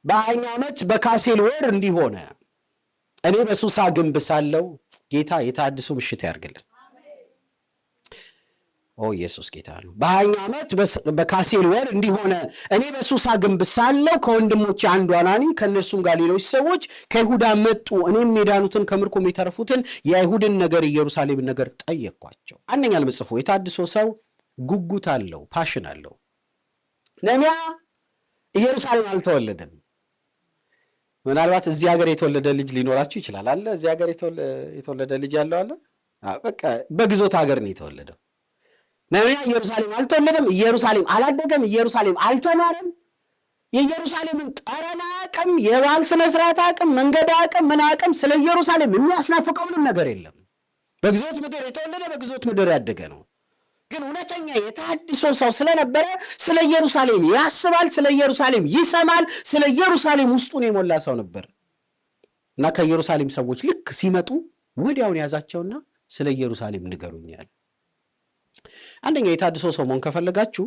በ20ኛ ዓመት በካሴል ወር እንዲሆነ እኔ በሱሳ ግንብ ሳለው። ጌታ የተሐድሶ ምሽት ያርግልን። ኢየሱስ ጌታ ነው። በ20ኛ ዓመት በካሴል ወር እንዲሆነ እኔ በሱሳ ግንብ ሳለው ከወንድሞቼ አንዱ አናኒ ከእነሱም ጋር ሌሎች ሰዎች ከይሁዳ መጡ። እኔም የዳኑትን ከምርኮም የተረፉትን የአይሁድን ነገር ኢየሩሳሌምን ነገር ጠየቅኳቸው። አንደኛ ለምጽፎ የተሐድሶ ሰው ጉጉት አለው፣ ፓሽን አለው። ነህምያ ኢየሩሳሌም አልተወለደም። ምናልባት እዚህ ሀገር የተወለደ ልጅ ሊኖራችሁ ይችላል። አለ እዚህ ሀገር የተወለደ ልጅ ያለው አለ። በቃ በግዞት ሀገር ነው የተወለደው። ነህምያ ኢየሩሳሌም አልተወለደም፣ ኢየሩሳሌም አላደገም፣ ኢየሩሳሌም አልተማረም። የኢየሩሳሌምን ጠረን አያውቅም፣ የበዓል ስነ ስርዓት አያውቅም፣ መንገድ አያውቅም፣ ምን አያውቅም። ስለ ኢየሩሳሌም የሚያስናፍቀው ምንም ነገር የለም። በግዞት ምድር የተወለደ በግዞት ምድር ያደገ ነው። ግን እውነተኛ የተሐድሶ ሰው ስለነበረ ስለ ኢየሩሳሌም ያስባል፣ ስለ ኢየሩሳሌም ይሰማል፣ ስለ ኢየሩሳሌም ውስጡን የሞላ ሰው ነበር እና ከኢየሩሳሌም ሰዎች ልክ ሲመጡ ወዲያውን ያዛቸውና ስለ ኢየሩሳሌም ንገሩኛል። አንደኛ የተሐድሶ ሰው መሆን ከፈለጋችሁ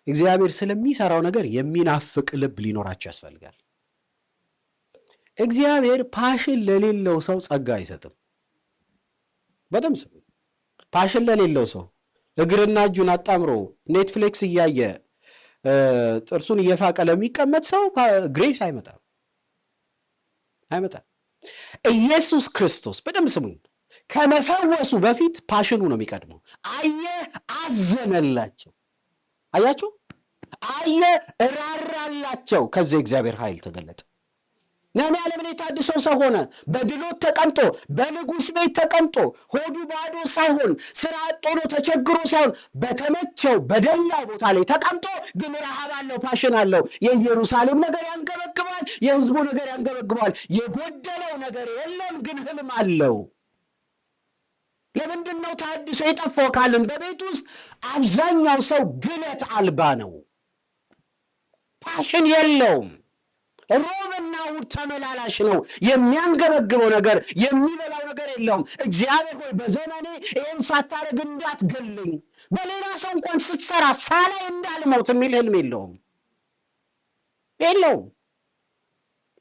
እግዚአብሔር ስለሚሰራው ነገር የሚናፍቅ ልብ ሊኖራችሁ ያስፈልጋል። እግዚአብሔር ፓሽን ለሌለው ሰው ጸጋ አይሰጥም። በደምብ ስሙ። ፓሽን ለሌለው ሰው እግርና እጁን አጣምሮ ኔትፍሊክስ እያየ ጥርሱን እየፋቀ ለሚቀመጥ ሰው ግሬስ አይመጣም። ኢየሱስ ክርስቶስ በደምብ ስሙ ከመፈወሱ በፊት ፓሽኑ ነው የሚቀድመው። አዘነላቸው። አያችሁ? እራራላቸው። ከዚህ እግዚአብሔር ኃይል ተገለጠ። ነህምያ ለምን የተሐድሶ ሰው ሆነ? በድሎት ተቀምጦ በንጉሥ ቤት ተቀምጦ ሆዱ ባዶ ሳይሆን ስራ አጥ ሆኖ ተቸግሮ ሳይሆን በተመቸው በደላው ቦታ ላይ ተቀምጦ ግን ረሃብ አለው፣ ፓሽን አለው። የኢየሩሳሌም ነገር ያንገበግባል፣ የህዝቡ ነገር ያንገበግባል። የጎደለው ነገር የለም፣ ግን ህልም አለው። ለምንድን ነው ተሐድሶ የጠፋው ካልን በቤት ውስጥ አብዛኛው ሰው ግለት አልባ ነው፣ ፓሽን የለውም። ሮብና እሑድ ተመላላሽ ነው። የሚያንገበግበው ነገር የሚበላው ነገር የለውም። እግዚአብሔር ሆይ በዘመኔ ይህን ሳታረግ እንዳትገለኝ፣ በሌላ ሰው እንኳን ስትሰራ ሳላይ እንዳልሞት የሚል ህልም የለውም።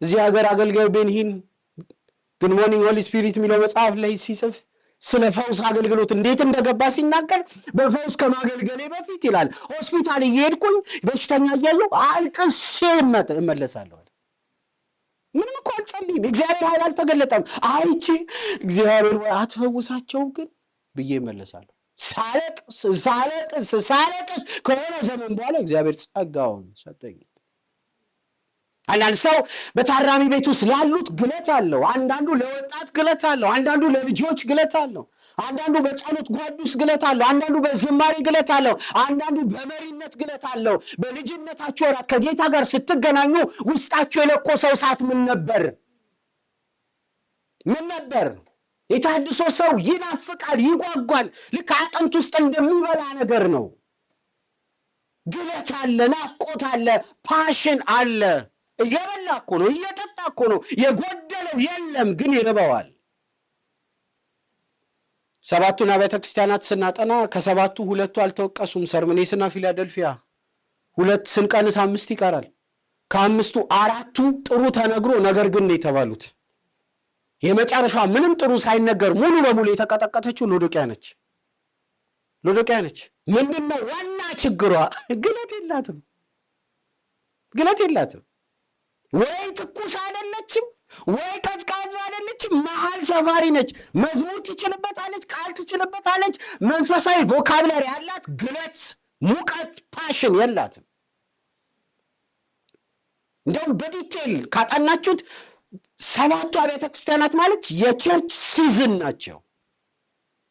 እዚህ ሀገር አገልጋዩ ቤንሂን ጉድ ሞርኒንግ ሆሊ ስፒሪት የሚለው መጽሐፍ ላይ ሲጽፍ ስለ ፈውስ አገልግሎት እንዴት እንደገባ ሲናገር በፈውስ ከማገልገሌ በፊት ይላል ሆስፒታል እየሄድኩኝ በሽተኛ እያየሁ አልቅሼ እመለሳለሁ። ምንም እኮ አልጸልይም፣ እግዚአብሔር ኃይል አልተገለጠም። አይቺ እግዚአብሔር ወይ አትፈውሳቸውም ግን ብዬ እመለሳለሁ። ሳለቅስ ከሆነ ዘመን በኋላ እግዚአብሔር ጸጋውን ሰጠኝ። አንዳንድ ሰው በታራሚ ቤት ውስጥ ላሉት ግለት አለው። አንዳንዱ ለወጣት ግለት አለው። አንዳንዱ ለልጆች ግለት አለው። አንዳንዱ በጸሎት ጓድ ውስጥ ግለት አለው። አንዳንዱ በዝማሬ ግለት አለው። አንዳንዱ በመሪነት ግለት አለው። በልጅነታችሁ ወራት ከጌታ ጋር ስትገናኙ ውስጣችሁ የለኮሰው እሳት ምን ነበር? የተሐድሶ ሰው ይናፍቃል፣ ይጓጓል። ልክ አጥንት ውስጥ እንደሚበላ ነገር ነው። ግለት አለ፣ ናፍቆት አለ፣ ፓሽን አለ። እየበላ እኮ ነው፣ እየጠጣ እኮ ነው። የጎደለው የለም፣ ግን ይርበዋል። ሰባቱን አብያተ ክርስቲያናት ስናጠና ከሰባቱ ሁለቱ አልተወቀሱም፣ ሰርምኔስና ፊላደልፊያ። ሁለት ስንቀንስ 5 ይቀራል። ከ5ቱ 4ቱ ጥሩ ተነግሮ ነገር ግን ነው የተባሉት። የመጨረሻ ምንም ጥሩ ሳይነገር ሙሉ በሙሉ የተቀጠቀጠችው ሎዶቅያ ነች። ሎዶቅያ ነች። ምንድነው ዋና ችግሯ? ግለት የላትም። ግለት የላትም። ወይ ትኩስ አይደለችም፣ ወይ ቀዝቃዛ አይደለችም። መሀል ሰፋሪ ነች። መዝሙር ትችልበታለች፣ ቃል ትችልበታለች፣ መንፈሳዊ ቮካብላሪ ያላት፣ ግለት፣ ሙቀት፣ ፓሽን የላትም። እንደውም በዲቴል ካጠናችሁት 7ቱ አብያተ ክርስቲያናት ማለት የቸርች ሲዝን ናቸው።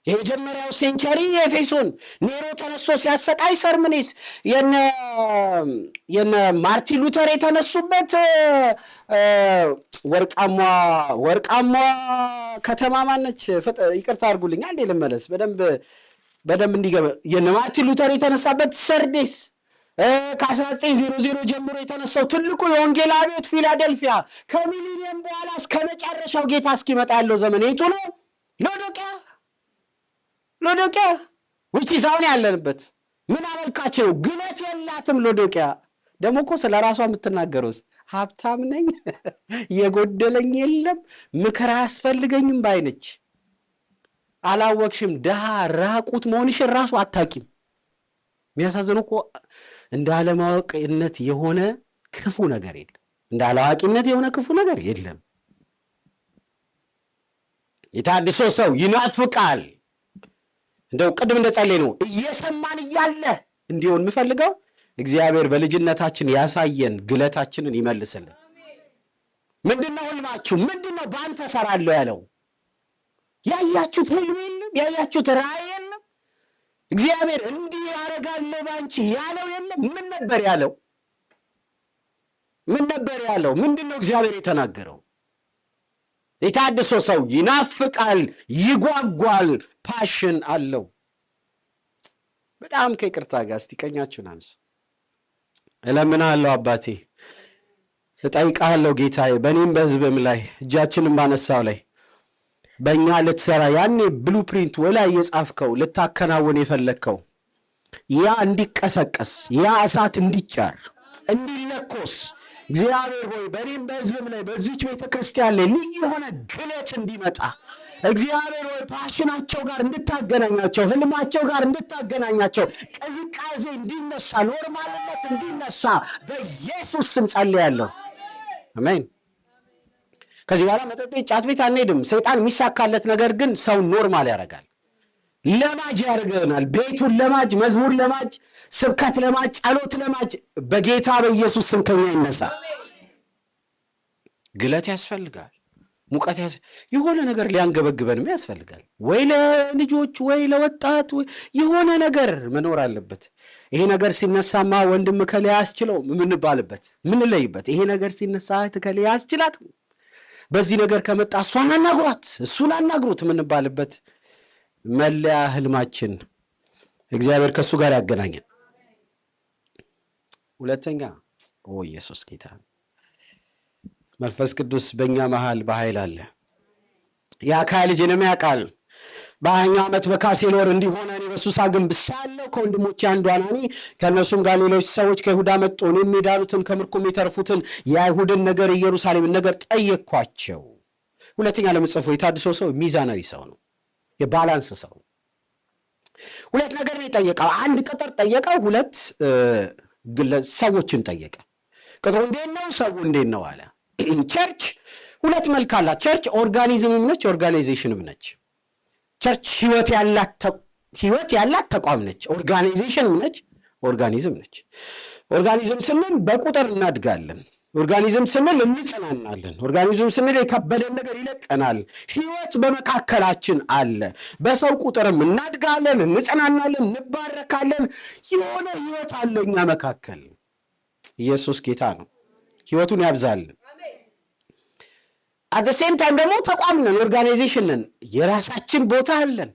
የመጀመሪያው ሴንቸሪ ኤፌሶን ኔሮ ተነስቶ ሲያሰቃይ ሰርምኔስ፣ የነ ማርቲን ሉተር የተነሱበት ወርቃማ ከተማ ማነች? ይቅርታ አድርጉልኝ፣ አንዴ ልመለስ በደንብ እንዲገባ። የነ ማርቲን ሉተር የተነሳበት ሰርዴስ፣ ከ1900 ጀምሮ የተነሳው ትልቁ የወንጌል አብዮት ፊላደልፊያ፣ ከሚሊኒየም በኋላ እስከ መጨረሻው ጌታ እስኪመጣ ያለው ዘመን የቱ ነው? ሎዶቅያ ውጪ ዛውን ያለንበት ምን አመልካች ነው? ግለት የላትም ሎዶቅያ። ደግሞ እኮ ስለ ራሷ የምትናገረውስ ሀብታም ነኝ የጎደለኝ የለም ምክር አያስፈልገኝም ባይነች። አላወቅሽም? ድሃ ራቁት መሆንሽን ራሱ አታቂም። የሚያሳዝነው እኮ እንደ አለማወቅነት የሆነ ክፉ ነገር የለም። እንደ አላዋቂነት የሆነ ክፉ ነገር የለም። የታድሶ ሰው ይናፍቃል። እንደው ቅድም እንደጸለይ ነው እየሰማን እያለ እንዲሆን የምፈልገው እግዚአብሔር በልጅነታችን ያሳየን ግለታችንን ይመልስልን። ምንድነው ህልማችሁ? ምንድነው በአንተ እሰራለሁ ያለው? ያያችሁት ህልም የለም? ያያችሁት ራእይ የለም? እግዚአብሔር እንዲህ ያደርጋለሁ ባንቺ ያለው የለም? ምን ነበር ያለው? ምንድነው እግዚአብሔር የተናገረው? የታድሶ ሰው ይናፍቃል፣ ይጓጓል፣ ፓሽን አለው። በጣም ከይቅርታ ጋር እስቲ ቀኛችሁን አንሱ። እለምናለሁ አባቴ፣ እጠይቃለሁ ጌታዬ፣ በእኔም በህዝብም ላይ እጃችንም ባነሳው ላይ በእኛ ልትሰራ ያኔ ብሉፕሪንት ወላይ የጻፍከው ልታከናውን የፈለግከው ያ እንዲቀሰቀስ፣ ያ እሳት እንዲጫር፣ እንዲለኮስ እግዚአብሔር ሆይ በእኔም በህዝብም ላይ በዚች ቤተክርስቲያን ላይ ልዩ የሆነ ግለት እንዲመጣ እግዚአብሔር ሆይ ፓሽናቸው ጋር እንድታገናኛቸው፣ ህልማቸው ጋር እንድታገናኛቸው፣ ቅዝቃዜ እንዲነሳ፣ ኖርማልነት እንዲነሳ በኢየሱስ ስም ጸልያለሁ። አሜን። ከዚህ በኋላ መጠጥ ቤት፣ ጫት ቤት አንሄድም። ሰይጣን የሚሳካለት ነገር ግን ሰው ኖርማል ያደርጋል። ለማጅ ያደርገናል። ቤቱን ለማጅ፣ መዝሙር ለማጅ፣ ስብከት ለማጅ፣ ጸሎት ለማጅ። በጌታ በኢየሱስ ስም ከኛ ይነሳ። ግለት ያስፈልጋል። ሙቀት የሆነ ነገር ሊያንገበግበንም ያስፈልጋል። ወይ ለልጆች ወይ ለወጣት የሆነ ነገር መኖር አለበት። ይሄ ነገር ሲነሳማ ወንድም ከላይ ያስችለው ምንባልበት ምንለይበት። ይሄ ነገር ሲነሳ ከላይ ያስችላት፣ በዚህ ነገር ከመጣ እሷን አናግሯት እሱን አናግሩት ምንባልበት መለያ ህልማችን እግዚአብሔር ከሱ ጋር ያገናኘን። ሁለተኛ ኢየሱስ ጌታ መንፈስ ቅዱስ በእኛ መሃል በኃይል አለ። የአካያ ልጅ ነው ያውቃል። በ20 ዓመት በካሴል ወር እንዲሆነ እኔ በሱሳ ግንብ ሳለሁ ከወንድሞቼ አንዱ አናኒ ከእነሱም ጋር ሌሎች ሰዎች ከይሁዳ መጡ። እኔም የዳኑትን ከምርኮም የተረፉትን የአይሁድን ነገር ኢየሩሳሌምን ነገር ጠየቅኳቸው። ሁለተኛ ለምጽፎ የታድሶ ሰው ሚዛናዊ ሰው ነው፣ የባላንስ ሰው። ሁለት ነገር ነው የጠየቀው። አንድ ቅጥር ጠየቀው፣ ሁለት ሰዎችን ጠየቀ። ቅጥሩ እንዴት ነው፣ ሰው እንዴት ነው አለ። ቸርች ሁለት መልክ አላት። ቸርች ኦርጋኒዝምም ነች፣ ኦርጋናይዜሽንም ነች። ቸርች ህይወት ያላት ተቋም ነች። ኦርጋናይዜሽንም ነች፣ ኦርጋኒዝም ነች። ኦርጋኒዝም ስንል በቁጥር እናድጋለን። ኦርጋኒዝም ስንል እንጽናናለን። ኦርጋኒዝም ስንል የከበደን ነገር ይለቀናል። ህይወት በመካከላችን አለ። በሰው ቁጥርም እናድጋለን፣ እንጽናናለን፣ እንባረካለን። የሆነ ህይወት አለ እኛ መካከል። ኢየሱስ ጌታ ነው። ህይወቱን ያብዛልን። አት ሴም ታይም ደግሞ ተቋም ነን፣ ኦርጋናይዜሽን ነን። የራሳችን ቦታ አለን፣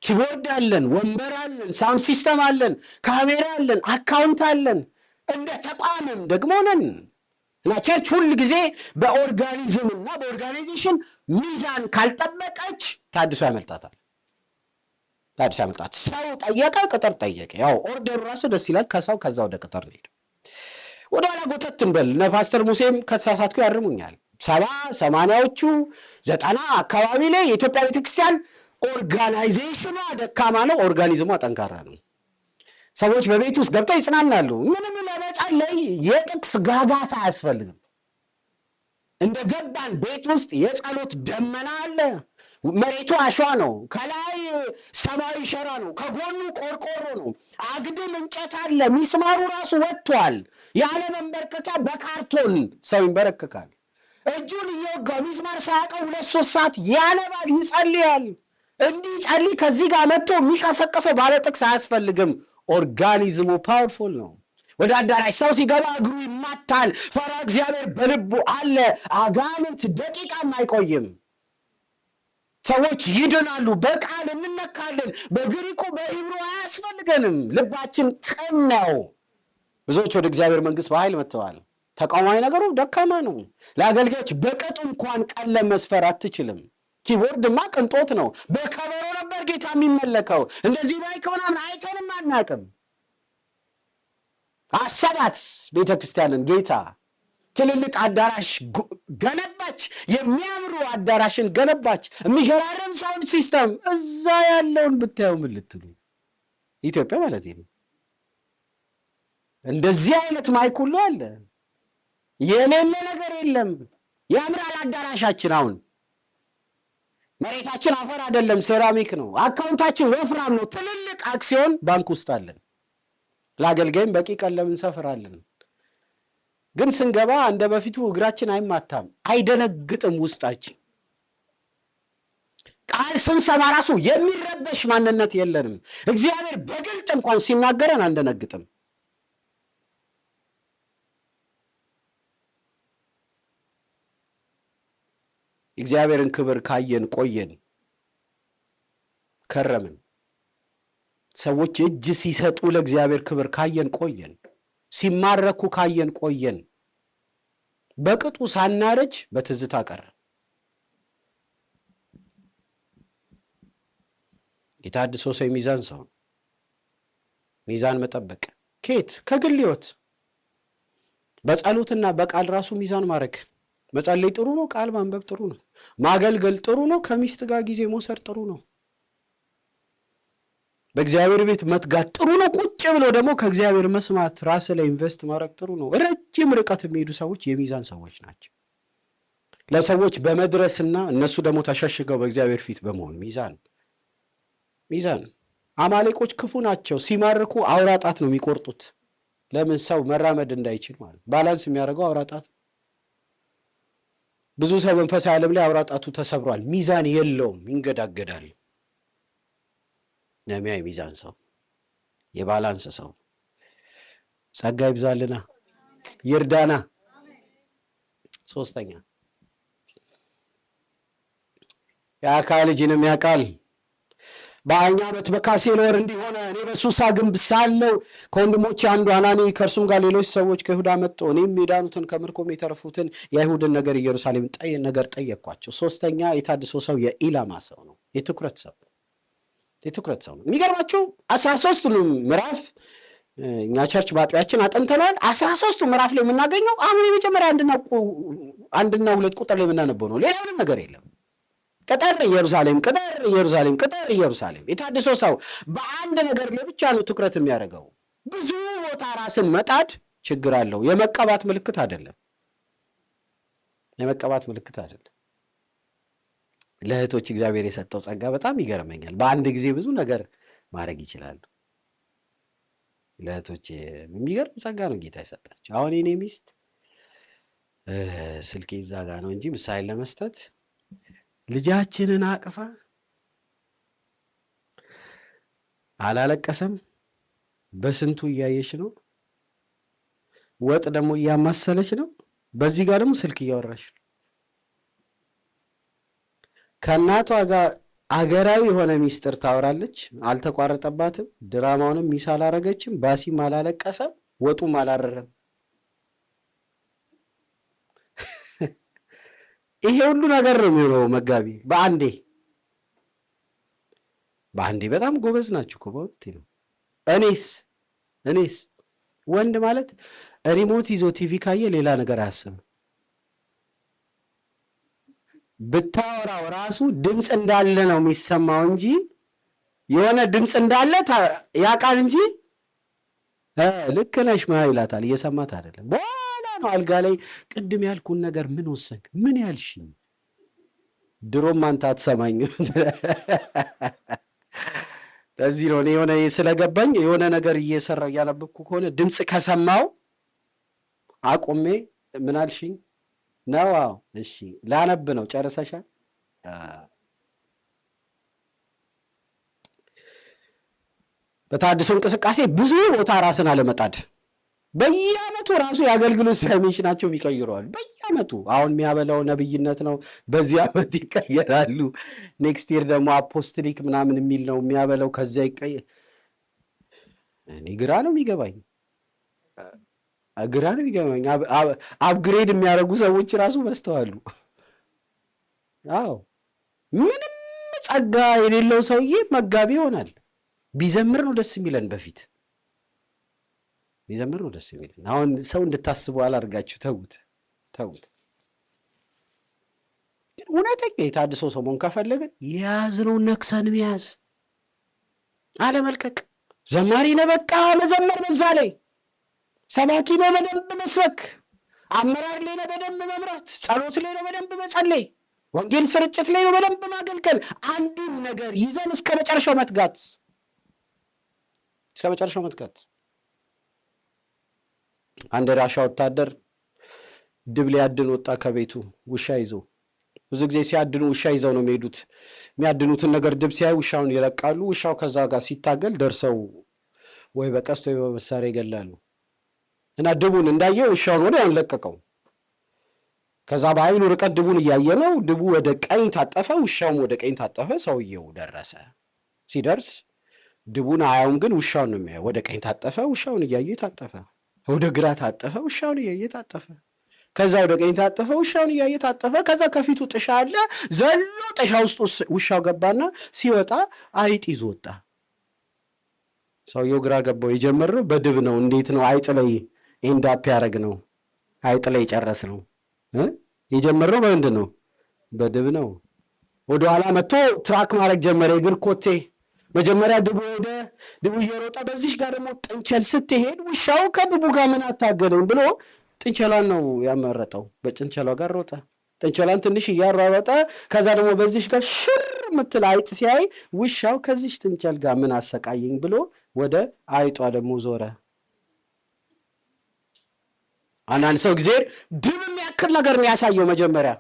ኪቦርድ አለን፣ ወንበር አለን፣ ሳውንድ ሲስተም አለን፣ ካሜራ አለን፣ አካውንት አለን። እንደ ተቋምም ደግሞ ነን እና ቸርች ሁል ጊዜ በኦርጋኒዝም እና በኦርጋናይዜሽን ሚዛን ካልጠበቀች ታድሶ ያመልጣታል። ሰው ጠየቀ፣ ቅጥር ጠየቀ። ያው ኦርደሩ ራሱ ደስ ይላል። ከሰው ከዛ ወደ ቅጥር ነው። ወደ ኋላ ጎተት እንበል። ፓስተር ሙሴም ከተሳሳትኩ ያርሙኛል። 80ዎቹ 90 አካባቢ ላይ የኢትዮጵያ ቤተክርስቲያን ኦርጋናይዜሽኗ ደካማ ነው፣ ኦርጋኒዝሟ ጠንካራ ነው። ሰዎች በቤት ውስጥ ገብተው ይጽናናሉ። ምንም ለመጸለይ የጥቅስ ጋጋታ አያስፈልግም። እንደ ገባን ቤት ውስጥ የጸሎት ደመና አለ። መሬቱ አሸዋ ነው፣ ከላይ ሰማያዊ ሸራ ነው፣ ከጎኑ ቆርቆሮ ነው፣ አግድም እንጨት አለ፣ ሚስማሩ ራሱ ወጥቷል። ያለ መንበርከኪያ በካርቶን ሰው ይንበረከካል። እጁን እየወጋው ሚስማር ሳያውቀው 2-3 ሰዓት ያነባል፣ ይጸልያል። እንዲህ ጸልይ ከዚህ ጋር መጥቶ የሚቀሰቀሰው ባለ ጥቅስ አያስፈልግም። ኦርጋኒዝሙ ፓወርፉል ነው። ወደ አዳራሽ ሰው ሲገባ እግሩ ይማታል። ፈራ እግዚአብሔር በልቡ አለ። አጋንንት ደቂቃም አይቆይም። ሰዎች ይድናሉ። በቃል እንነካለን። በግሪኩ በሂብሩ አያስፈልገንም። ልባችን ቅን ነው። ብዙዎች ወደ እግዚአብሔር መንግስት በኃይል መጥተዋል። ተቃዋሚ ነገሩ ደካማ ነው። ለአገልጋዮች በቅጡ እንኳን ቀለም መስፈር አትችልም። ኪቦርድማ ቅንጦት ነው። በከበሮ ነበር ጌታ የሚመለከው። እንደዚህ ባይክ ምናምን አይተንም አናቅም። አሰባት ቤተክርስቲያንን ጌታ ትልልቅ አዳራሽ ገነባች። የሚያምሩ አዳራሽን ገነባች። የሚገራረም ሳውንድ ሲስተም። እዛ ያለውን ብታየው ምን ልትሉ? ኢትዮጵያ ማለት ነው። እንደዚህ አይነት ማይክ ሁሉ አለ። የሌለ ነገር የለም። ያምራል አዳራሻችን። አሁን መሬታችን አፈር አይደለም፣ ሴራሚክ ነው። አካውንታችን ወፍራም ነው። ትልልቅ አክሲዮን ባንክ ውስጥ አለን። ለአገልጋይም በቂ ቀለም እንሰፍራለን። ግን ስንገባ እንደ በፊቱ እግራችን አይማታም፣ አይደነግጥም። ውስጣችን ቃል ስንሰማ ራሱ የሚረበሽ ማንነት የለንም። እግዚአብሔር በግልጥ እንኳን ሲናገረን አንደነግጥም። እግዚአብሔርን ክብር ካየን ቆየን፣ ከረምን። ሰዎች እጅ ሲሰጡ ለእግዚአብሔር ክብር ካየን ቆየን። ሲማረኩ ካየን ቆየን። በቅጡ ሳናረጅ በትዝታ ቀረ። የታድሶ ሰው የሚዛን ሰው፣ ሚዛን መጠበቅ ከየት? ከግል ሕይወት በጸሎትና በቃል ራሱ ሚዛን ማድረግ። መጸለይ ጥሩ ነው። ቃል ማንበብ ጥሩ ነው። ማገልገል ጥሩ ነው። ከሚስት ጋር ጊዜ መውሰድ ጥሩ ነው። በእግዚአብሔር ቤት መትጋት ጥሩ ነው። ቁጭ ብሎ ደግሞ ከእግዚአብሔር መስማት፣ ራስ ላይ ኢንቨስት ማድረግ ጥሩ ነው። ረጅም ርቀት የሚሄዱ ሰዎች የሚዛን ሰዎች ናቸው። ለሰዎች በመድረስና እነሱ ደግሞ ተሸሽገው በእግዚአብሔር ፊት በመሆን ሚዛን። አማሌቆች ክፉ ናቸው። ሲማርኩ አውራጣት ነው የሚቆርጡት። ለምን? ሰው መራመድ እንዳይችል ማለት። ባላንስ የሚያደርገው አውራጣት። ብዙ ሰው መንፈሳዊ ዓለም ላይ አውራጣቱ ተሰብሯል። ሚዛን የለውም፣ ይንገዳገዳል። ነህምያ የሚዛን ሰው፣ የባላንስ ሰው። ጸጋ ይብዛልና ይርዳና። ሶስተኛ የአካል ልጅንም ያውቃል። በአኛ ዓመት በካሴል ወር እንዲሆነ እኔ በሱሳ ግንብ ሳለው ከወንድሞቼ አንዱ አናኒ ከእርሱም ጋር ሌሎች ሰዎች ከይሁዳ መጡ። እኔም የዳኑትን ከምርኮም የተረፉትን የአይሁድን ነገር ኢየሩሳሌም ነገር ጠየቅኳቸው። ሶስተኛ የታድሶ ሰው የኢላማ ሰው ነው። የትኩረት ሰው ነው። የሚገርማችሁ 13ቱንም ምዕራፍ እኛ ቸርች በአጥቢያችን አጠንተናል። 13ቱ ምዕራፍ ላይ የምናገኘው አሁን የመጀመሪያ 1 እና 2 ቁጥር ላይ የምናነበው ነው። ሌላ ምንም ነገር የለም። ቅጥር ኢየሩሳሌም፣ ቅጥር ኢየሩሳሌም፣ ቅጥር ኢየሩሳሌም። የታድሶ ሰው በአንድ ነገር ላይ ብቻ ነው ትኩረት የሚያደርገው። ብዙ ቦታ ራስን መጣድ ችግር አለው። የመቀባት ምልክት አይደለም። ለእህቶች እግዚአብሔር የሰጠው ጸጋ በጣም ይገርመኛል። በአንድ ጊዜ ብዙ ነገር ማድረግ ይችላሉ። ለእህቶች የሚገርም ጸጋ ነው ጌታ የሰጣቸው። አሁን የኔ ሚስት ስልኬ እዛ ጋ ነው እንጂ ምሳሌ ለመስጠት ልጃችንን አቅፋ አላለቀሰም። በስንቱ እያየች ነው። ወጥ ደግሞ እያማሰለች ነው። በዚህ ጋር ደግሞ ስልክ እያወራች ነው። ከእናቷ ጋር አገራዊ የሆነ ሚስጥር ታወራለች። አልተቋረጠባትም። ድራማውንም ሚስ አላረገችም። ባሲም አላለቀሰም። ወጡም አላረረም። ይሄ ሁሉ ነገር ነው የሚሆነው። መጋቢ በአንዴ በጣም ጎበዝ ናችሁ እኮ በእውነት ነው። እኔስ ወንድ ማለት ሪሞት ይዞ ቲቪ ካየ ሌላ ነገር አያስብም። ብታወራው ራሱ ድምፅ እንዳለ ነው የሚሰማው እንጂ የሆነ ድምፅ እንዳለ ያውቃል እንጂ ልክ ነሽ ይላታል። እየሰማት አይደለም። በኋላ ነው አልጋ ላይ ቅድም ያልኩን ነገር ምን ወሰንክ? ምን ያልሽኝ? ድሮም አንተ አትሰማኝም። ለዚህ ነው የሆነ ስለገባኝ የሆነ ነገር እየሰራው እያነበብኩ ከሆነ ድምፅ ከሰማው አቁሜ ምን አልሽኝ ነው? እሺ ላነብ ነው። ጨርሰሻል? በተሐድሶ እንቅስቃሴ ብዙ ቦታ ራስን አለመጣድ በየዓመቱ ራሱ የአገልግሎት ዳይሜንሽናቸው ይቀይረዋል። በየዓመቱ አሁን የሚያበላው ነብይነት ነው፣ በዚህ ዓመት ይቀየራሉ። ኔክስት ይር ደግሞ አፖስትሊክ ምናምን የሚል ነው የሚያበላው፣ ከዚያ ይቀየር። እኔ ግራ ነው የሚገባኝ። አፕግሬድ የሚያደርጉ ሰዎች ራሱ በስተዋሉ። አዎ ምንም ጸጋ የሌለው ሰውዬ መጋቢ ይሆናል። ቢዘምር ነው ደስ የሚለን። በፊት ቢዘምር ነው ደስ የሚለን። አሁን ሰው እንድታስቡ አላርጋችሁ። ተውት። እውነተኛ የተሐድሶ ሰው መሆን ከፈለግን የያዝነውን ነክሰን መያዝ፣ አለመልቀቅ። ዘማሪ ነው በቃ መዘመር፣ በዛ ላይ ሰባኪ ነው በደንብ መስበክ፣ አመራር ላይ ነው በደንብ መምራት፣ ጸሎት ላይ ነው በደንብ መጸለይ፣ ወንጌል ስርጭት ላይ ነው በደንብ ማገልገል። አንዱን ነገር ይዘን እስከ መጨረሻው መትጋት። አንድ ራሻ ወታደር ድብ ሊያድን ወጣ ከቤቱ ውሻ ይዞ። ብዙ ጊዜ ሲያድኑ ውሻ ይዘው ነው የሚሄዱት። የሚያድኑትን ነገር ድብ ሲያይ ውሻውን ይለቃሉ። ውሻው ከዛ ጋር ሲታገል ደርሰው ወይ በቀስት ወይ በመሳሪያ ይገላሉ። እና ድቡን እንዳየ ውሻውን ወዲያውኑ ለቀቀው። ከዛ በአይኑ ርቀት ድቡን እያየ ነው። ድቡ ወደ ቀኝ ታጠፈ፣ ውሻውም ወደ ቀኝ ታጠፈ። ሰውየው ደረሰ። ሲደርስ ድቡን አያውም፣ ግን ውሻውን ነው የሚያየው። ወደ ቀኝ ታጠፈ፣ ውሻውን እያየ ታጠፈ። ወደ ግራ ታጠፈ፣ ውሻውን እያየ ታጠፈ። ከዛ ወደ ቀኝ ታጠፈ፣ ውሻውን እያየ ታጠፈ። ከዛ ከፊቱ ጥሻ አለ። ዘሎ ጥሻ ውስጥ ውሻው ገባና ሲወጣ አይጥ ይዞ ወጣ። ሰውየው ግራ ገባው። የጀመረው በድብ ነው። እንዴት ነው አይጥ ላይ ኤንዳፕ ያደረግ ነው? አይጥ ላይ ጨረስ ነው። የጀመረው በምንድን ነው? በድብ ነው። ወደኋላ መጥቶ ትራክ ማድረግ ጀመረ። የእግር ኮቴ መጀመሪያ ድቡ እየሮጠ በዚህ ጋር ደግሞ ጥንቸል ስትሄድ ውሻው ከድቡ ጋር ምን አታገለኝ ብሎ ጥንቸሏን ነው ያመረጠው። በጥንቸሏ ጋር ሮጠ። ጥንቸሏን ትንሽ እያሯሮጠ ከዛ ደግሞ በዚህ ጋር ሽር ምትል አይጥ ሲያይ ውሻው ከዚህ ጥንቸል ጋር ምን አሰቃየኝ ብሎ ወደ አይጧ ደግሞ ዞረ። አንዳንድ ሰው ጊዜ ድብ የሚያክል ነገር ነው ያሳየው መጀመሪያ፣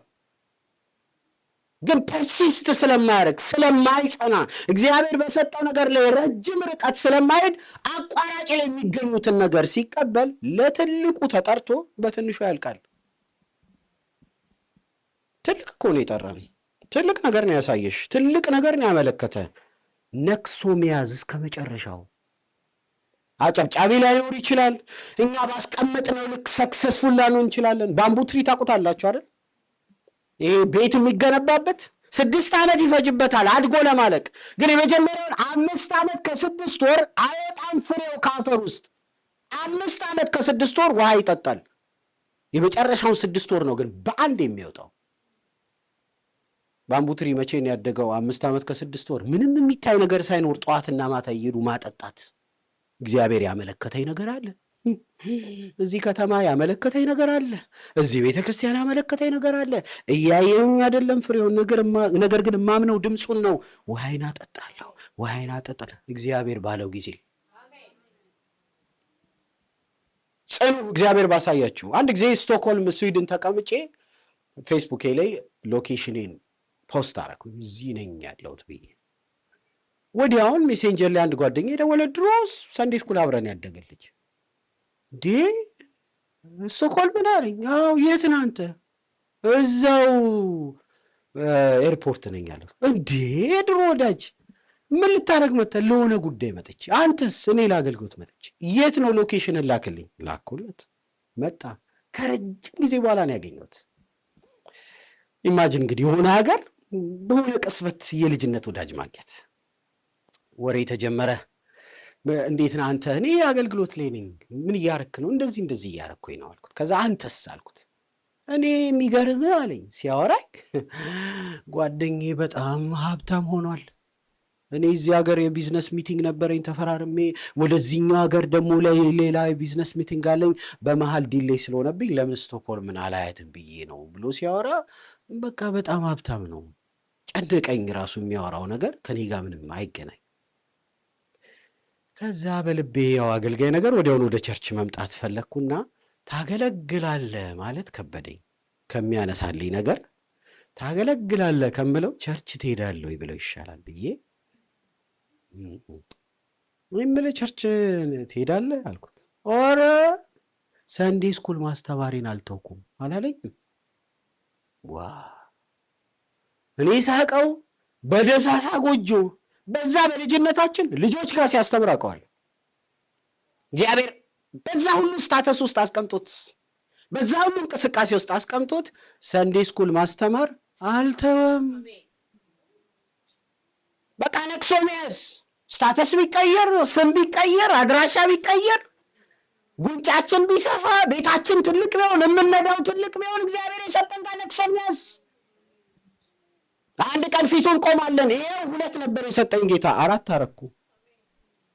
ግን ፐርሲስት ስለማያደርግ ስለማይጸና እግዚአብሔር በሰጠው ነገር ላይ ረጅም ርቀት ስለማይሄድ አቋራጭ ላይ የሚገኙትን ነገር ሲቀበል ለትልቁ ተጠርቶ በትንሹ ያልቃል። ትልቅ እኮ ነው የጠራን። ትልቅ ነገር ነው ያሳየሽ። ትልቅ ነገር ነው ያመለከተ። ነክሶ መያዝ እስከ መጨረሻው። አጨብጫቢ ላይኖር ይችላል። እኛ ባስቀመጥነው ልክ ሰክሰስፉል ላንሆን እንችላለን። ባምቡ ትሪ ታውቁታላችሁ አይደል? ይሄ ቤት የሚገነባበት 6 ዓመት ይፈጅበታል አድጎ ለማለቅ። ግን የመጀመሪያውን 5 ዓመት ከ6 ወር አይወጣም ፍሬው ከአፈር ውስጥ። 5 ዓመት ከ6 ወር ውሃ ይጠጣል። የመጨረሻውን 6 ወር ነው ግን በአንድ የሚወጣው። ባምቡ ትሪ መቼ ነው ያደገው? 5 ዓመት ከ6 ወር። ምንም የሚታይ ነገር ሳይኖር ጠዋትና ማታ እየሄዱ ማጠጣት። እግዚአብሔር ያመለከተኝ ነገር አለ። እዚህ ከተማ ያመለከተኝ ነገር አለ። እዚህ ቤተ ክርስቲያን ያመለከተኝ ነገር አለ። እያየሁኝ አይደለም ፍሬውን፣ ነገር ግን የማምነው ድምፁን ነው። ውሃይን አጠጣለሁ። እግዚአብሔር ባለው ጊዜ ጽኑ። እግዚአብሔር ባሳያችሁ። አንድ ጊዜ ስቶክሆልም ስዊድን ተቀምጬ ፌስቡኬ ላይ ሎኬሽኔን ፖስት አደረኩ። እዚህ ነኝ ያለሁት ብዬ ወዲያውን ሜሴንጀር ላይ አንድ ጓደኛ የደወለ። ድሮ ሰንዴ ስኩል አብረን ያደገልች እንዴ ስቶክሆልም ምን አለኝ። አዎ የት ነህ አንተ? እዛው ኤርፖርት ነኝ አለሁ። እንዴ ድሮ ወዳጅ ምን ልታረግ መጥተህ? ለሆነ ጉዳይ መጥቼ። አንተስ? እኔ ለአገልግሎት መጥቼ። የት ነው? ሎኬሽንን ላክልኝ። ላኩለት። መጣ። ከረጅም ጊዜ በኋላ ነው ያገኘሁት። ኢማጂን እንግዲህ የሆነ ሀገር በሆነ ቅስፈት የልጅነት ወዳጅ ማግኘት። ወሬ ተጀመረ። እንዴት ነህ አንተ? እኔ አገልግሎት ላይ ነኝ። ምን እያረክ ነው? እንደዚህ እያረኩኝ ነው አልኩት። ከዛ አንተስ አልኩት። እኔ የሚገርም አለኝ ሲያወራኝ፣ ጓደኛዬ በጣም ሀብታም ሆኗል። እኔ እዚህ ሀገር የቢዝነስ ሚቲንግ ነበረኝ ተፈራርሜ፣ ወደዚህኛው ሀገር ደግሞ ሌላ የቢዝነስ ሚቲንግ አለኝ። በመሀል ዲሌይ ስለሆነብኝ ለምን ስቶክሆልምን አላያትም ብዬ ነው ብሎ ሲያወራ፣ በቃ በጣም ሀብታም ነው። ጨነቀኝ። ራሱ የሚያወራው ነገር ከኔ ጋር ምንም አይገናኝ። ከዛ በልቤ ያው አገልጋይ ነገር ወዲያውኑ ወደ ቸርች መምጣት ፈለግኩና ታገለግላለህ ማለት ከበደኝ። ከሚያነሳልኝ ነገር ታገለግላለህ ከምለው ቸርች ትሄዳለህ ወይ ብለው ይሻላል ብዬ የምልህ ቸርች ትሄዳለህ አልኩት። ኦረ ሰንዴ ስኩል ማስተማሪን አልተውኩም አላለኝም። ዋ እኔ ሳቀው በደሳሳ ጎጆ በዛ በልጅነታችን ልጆች ጋር ሲያስተምር አውቀዋለሁ። እግዚአብሔር በዛ ሁሉ ስታተስ ውስጥ አስቀምጦት፣ በዛ ሁሉ እንቅስቃሴ ውስጥ አስቀምጦት ሰንዴ ስኩል ማስተማር አልተወም። በቃ ነቅሶ መያዝ፣ ስታተስ ቢቀየር፣ ስም ቢቀየር፣ አድራሻ ቢቀየር፣ ጉንጫችን ቢሰፋ፣ ቤታችን ትልቅ ቢሆን፣ የምንነዳው ትልቅ ቢሆን፣ እግዚአብሔር የሰጠን ጋር ነቅሶ መያዝ። አንድ ቀን ፊቱን ቆማለን። ይሄው 2 ነበር የሰጠኝ ጌታ፣ 4 አረኩ።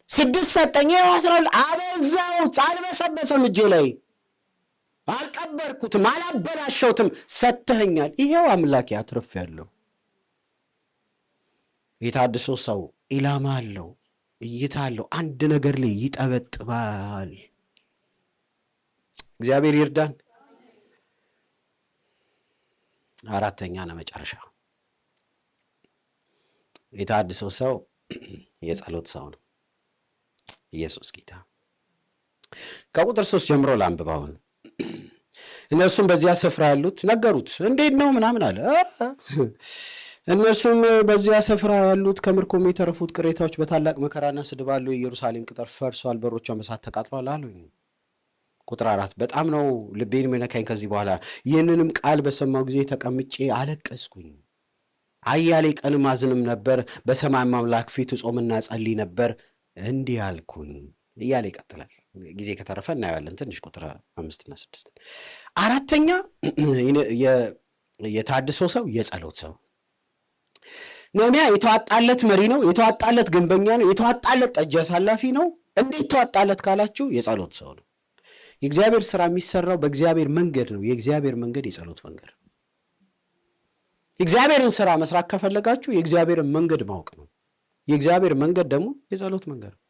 6 ሰጠኝ፣ ይሄው 12 አበዛሁት። አልበሰበሰም፣ እጄ ላይ አልቀበርኩትም፣ አላበላሸውትም። ሰጥተኸኛል። ይሄው አምላኬ አትርፌያለሁ። የታድሶ ሰው ኢላማ አለው፣ እይታ አለው። አንድ ነገር ላይ ይጠበጥባል። እግዚአብሔር ይርዳን። 4ኛ ለመጨረሻ የታድሶ ሰው የጸሎት ሰው ነው። ኢየሱስ ጌታ። ከቁጥር 3 ጀምሮ ላንብባውን። እነሱም በዚያ ስፍራ ያሉት ነገሩት። እንዴት ነው ምናምን አለ። እነሱም በዚያ ስፍራ ያሉት ከምርኮም የተረፉት ቅሬታዎች በታላቅ መከራና ስድብ አሉ። የኢየሩሳሌም ቅጥር ፈርሷል፣ በሮቿም በእሳት ተቃጥሏል አሉኝ። ቁጥር 4 በጣም ነው ልቤን የሚነካኝ ከዚህ በኋላ። ይህንንም ቃል በሰማው ጊዜ ተቀምጬ አለቀስኩኝ። አያሌ ቀንም አዝንም ነበር። በሰማይ አምላክ ፊት ጾምና ጸልይ ነበር። እንዲህ አልኩኝ እያለ ይቀጥላል። ጊዜ ከተረፈ እናየዋለን። ትንሽ ቁጥር 5 እና 6። 4ኛ የታድሶ ሰው የጸሎት ሰው። ነህምያ የተዋጣለት መሪ ነው። የተዋጣለት ግንበኛ ነው። የተዋጣለት ጠጅ አሳላፊ ነው። እንዴት ተዋጣለት ካላችሁ የጸሎት ሰው ነው። የእግዚአብሔር ስራ የሚሰራው በእግዚአብሔር መንገድ ነው። የእግዚአብሔር መንገድ የጸሎት መንገድ። የእግዚአብሔርን ስራ መስራት ከፈለጋችሁ የእግዚአብሔርን መንገድ ማወቅ ነው። የእግዚአብሔር መንገድ ደግሞ የጸሎት መንገድ ነው።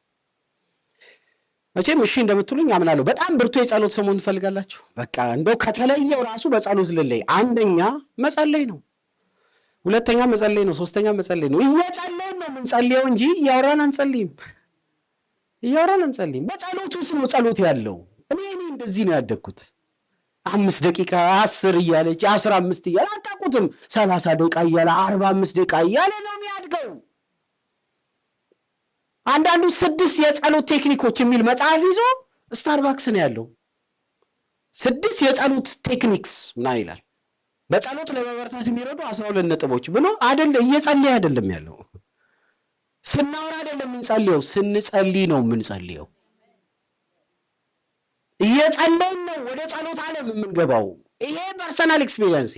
መቼም እሺ እንደምትሉኝ አምናለሁ። በጣም ብርቱ የጸሎት ሰው መሆን ትፈልጋላችሁ? በቃ እንደው ከተለየው ራሱ በጸሎት ልለይ። 1ኛ መጸለይ ነው። 2ኛ መጸለይ ነው። 3ኛ መጸለይ ነው። እየጸለይን ነው የምንጸልየው እንጂ እያወራን አንጸልይም። በጸሎት ውስጥ ነው ጸሎት ያለው። እኔ እንደዚህ ነው ያደግኩት። 5 ደቂቃ 10 እያለች 15 እያለ አታውቁትም። 30 ደቂቃ እያለ 45 ደቂቃ እያለ ነው የሚያድገው። አንዳንዱ 6 የጸሎት ቴክኒኮች የሚል መጽሐፍ ይዞ ስታርባክስ ነው ያለው። 6 የጸሎት ቴክኒክስ ምናምን ይላል። በጸሎት ለመበርታት የሚረዱ 12 ነጥቦች ብሎ እየጸለየ አይደለም ያለው። ስናወራ አይደለም የምንጸልየው፣ ስንጸልይ ነው የምንጸልየው። እየጸለይን ነው ወደ ጸሎት ዓለም የምንገባው። ይሄ ፐርሰናል ኤክስፒሪየንስ።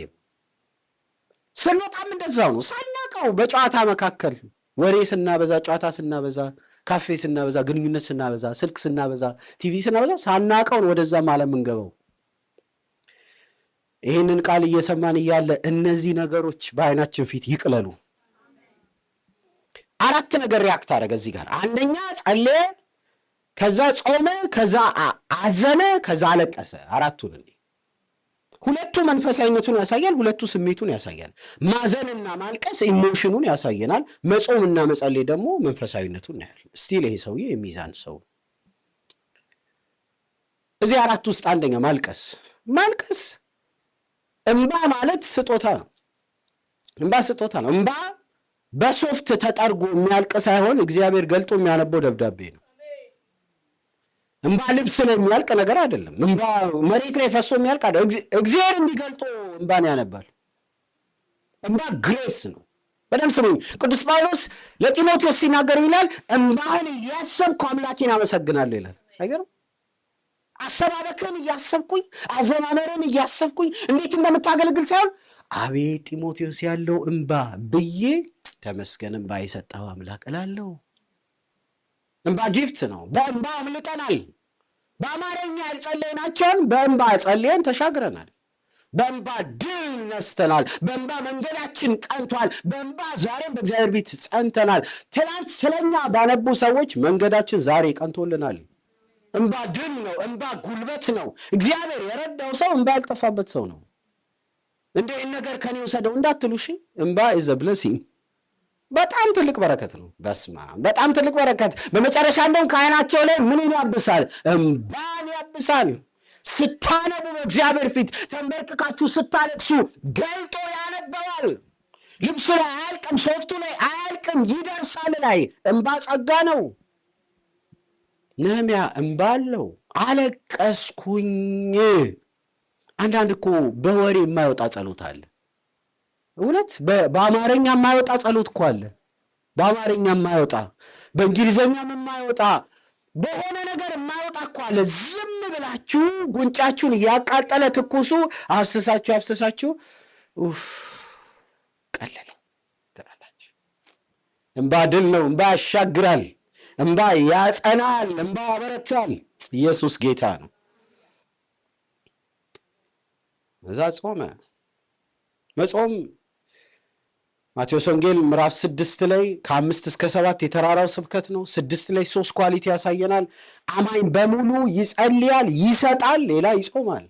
ስንወጣም እንደዛው ነው። ሳናውቀው በጨዋታ መካከል ወሬ ስናበዛ፣ ጨዋታ ስናበዛ፣ ካፌ ስናበዛ፣ ግንኙነት ስናበዛ፣ ስልክ ስናበዛ፣ ቲቪ ስናበዛ ሳናውቀውን ወደዛም ዓለም የምንገባው። ይህንን ቃል እየሰማን እያለ እነዚህ ነገሮች በአይናችን ፊት ይቅለሉ። 4 ነገር ሪያክት አደረገ እዚህ ጋር። 1ኛ ጸለየ፣ ከዛ ጾመ፣ ከዛ አዘነ፣ ከዛ አለቀሰ። 4ቱን እንዴ! 2ቱ መንፈሳዊነቱን ያሳያል፣ 2ቱ ስሜቱን ያሳያል። ማዘንና ማልቀስ ኢሞሽኑን ያሳየናል። መጾምና መጸለይ ደግሞ መንፈሳዊነቱን ያያል። ስቲል ይሄ ሰውዬ የሚዛን ሰው። እዚህ 4 ውስጥ 1ኛ ማልቀስ። እንባ ማለት ስጦታ ነው። እንባ ስጦታ ነው። እንባ በሶፍት ተጠርጎ የሚያልቅ ሳይሆን እግዚአብሔር ገልጦ የሚያነበው ደብዳቤ ነው። እንባ ልብስ ላይ የሚያልቅ ነገር አይደለም። እንባ መሬት ላይ ፈሶ የሚያልቅ አይደለም። እግዚአብሔር እንዲገልጦ እንባን ያነባል። እንባ ግሬስ ነው። በደንብ ስሙኝ። ቅዱስ ጳውሎስ ለጢሞቴዎስ ሲናገር ይላል እንባህን እያሰብኩ አምላኬን አመሰግናለሁ ይላል። አይገርም? አሰባበክን እያሰብኩኝ አዘማመርን እያሰብኩኝ እንዴት እንደምታገለግል ሳይሆን አቤት ጢሞቴዎስ ያለው እንባ ብዬ ተመስገን እንባ የሰጠው አምላክ እላለሁ። እንባ ጊፍት ነው። በእንባ አምልጠናል። በአማርኛ ያልጸለይናቸውን በእንባ ጸልየን ተሻግረናል። በእንባ ድል ነስተናል። በእንባ መንገዳችን ቀንቷል። በእንባ ዛሬም በእግዚአብሔር ቤት ጸንተናል። ትናንት ስለኛ ባነቡ ሰዎች መንገዳችን ዛሬ ቀንቶልናል። እንባ ድል ነው። እንባ ጉልበት ነው። እግዚአብሔር የረዳው ሰው እንባ ያልጠፋበት ሰው ነው። እንደ ይህን ነገር ከኔ ውሰደው እንዳትሉ እሺ። እንባ ኢዝ አ ብሌሲንግ፣ በጣም ትልቅ በረከት ነው። በስማ በጣም ትልቅ በረከት። በመጨረሻ እንደውም ከዓይናቸው ላይ ምንን ያብሳል? እንባን ያብሳል። ስታነቡ በእግዚአብሔር ፊት ተንበርክካችሁ ስታለቅሱ ገልጦ ያነበዋል። ልብሱ ላይ አያልቅም፣ ሶፍቱ ላይ አያልቅም፣ ይደርሳል ላይ። እንባ ጸጋ ነው። ነህምያ እንባ አለው። አለቀስኩኝ። አንዳንድ እኮ በወሬ የማይወጣ ጸሎት አለ። እውነት በአማርኛ የማይወጣ ጸሎት እኮ አለ። በአማርኛ የማይወጣ በእንግሊዘኛም የማይወጣ በሆነ ነገር የማይወጣ እኮ አለ። ዝም ብላችሁ ጉንጫችሁን እያቃጠለ ትኩሱ አፍስሳችሁ ቀለለ ትላላችሁ። እንባ ድል ነው። እንባ ያሻግራል። እንባ ያጸናል። እንባ ያበረታል። ኢየሱስ ጌታ ነው። እዛ ጾመ። መጾም ማቴዎስ ወንጌል ምዕራፍ 6 ላይ ከ5 እስከ 7 የተራራው ስብከት ነው። 6 ላይ 3 ኳሊቲ ያሳየናል። አማኝ በሙሉ ይጸልያል፣ ይሰጣል፣ ሌላ ይጾማል።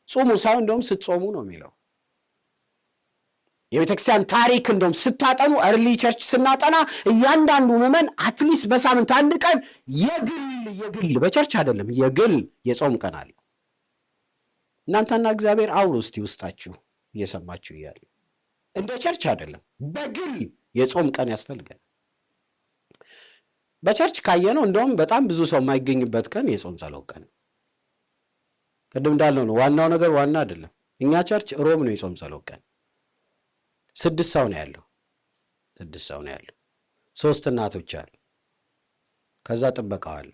ጾሙ ሳይሆን እንደውም ስትጾሙ ነው የሚለው። የቤተክርስቲያን ታሪክ እንደውም ስታጠኑ እርሊ ቸርች ስናጠና እያንዳንዱ ምዕመን አትሊስት በሳምንት አንድ ቀን የግል በቸርች አይደለም የግል የጾም ቀን አለ። እናንተና እግዚአብሔር አውሩ እስቲ ውስጣችሁ እየሰማችሁ እያለ እንደ ቸርች አይደለም በግል የጾም ቀን ያስፈልጋል። በቸርች ካየነው እንደውም በጣም ብዙ ሰው የማይገኝበት ቀን የጾም ጸሎት ቀን። ቅድም እንዳልነው ነው ዋናው ነገር ዋና አይደለም። እኛ ቸርች ሮብ ነው የጾም ጸሎት ቀን። 6 ሰው ነው ያለው። 3 እናቶች አሉ። ከዛ ጥበቃው አለ።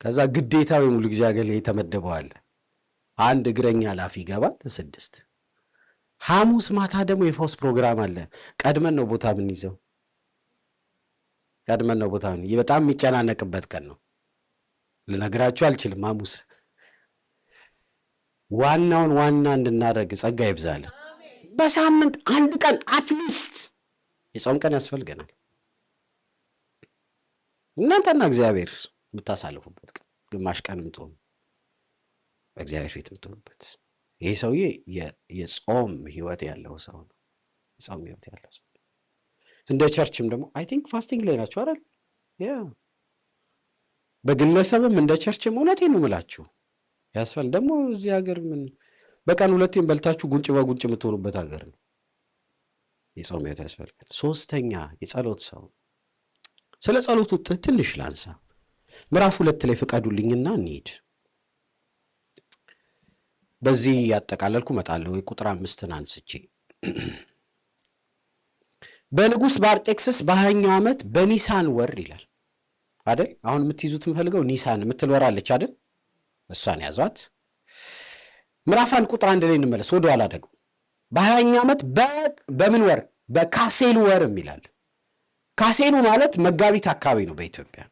ከዛ ግዴታው ሙሉ ጊዜ አገልግሎት የተመደበው አለ። አንድ እግረኛ ላፊ ይገባል 6። ሐሙስ ማታ ደግሞ የፈውስ ፕሮግራም አለ። ቀድመን ነው ቦታ የምንይዘው። በጣም የሚጨናነቅበት ቀን ነው። ልነግራችሁ አልችልም። ሐሙስ ዋናውን ዋና እንድናደርግ ጸጋ ይብዛል። በሳምንት አንድ ቀን አትሊስት የጾም ቀን ያስፈልገናል። እናንተና እግዚአብሔር የምታሳልፉበት ቀን፣ ግማሽ ቀን የምትሆኑ በእግዚአብሔር ፊት የምትሆኑበት። ይሄ ሰውዬ የጾም ህይወት ያለው ሰው ነው። የጾም ህይወት ያለው ሰው እንደ ቸርችም ደግሞ አይ ቲንክ ፋስቲንግ ላይ ናቸው አይደል? በግለሰብም እንደ ቸርችም እውነቴን ነው የምላችሁ ያስፈልግ። ደግሞ እዚህ ሀገር ምን በቀን 2 በልታችሁ ጉንጭ በጉንጭ የምትሆኑበት ሀገር ነው። የጾም ህይወት ያስፈልጋል። 3ኛ የጸሎት ሰው። ስለ ጸሎቱ ትንሽ ላንሳ። ምዕራፍ 2 ላይ ፍቀዱልኝና እንሂድ። በዚህ ያጠቃለልኩ መጣለሁ። ቁጥር 5 አንስቼ በንጉሥ በአርጤክስስ በ20ኛው ዓመት በኒሳን ወር ይላል አይደል? አሁን የምትይዙት የምፈልገው ኒሳን የምትል አለች አይደል? እሷን ያዟት። ምዕራፍ 1 ቁጥር 1 ላይ እንመለስ። ወደ ኋላ ደግሞ በ20ኛው ዓመት በምን ወር? በካሴሉ ወር ይላል። ካሴሉ ማለት መጋቢት አካባቢ ነው በኢትዮጵያ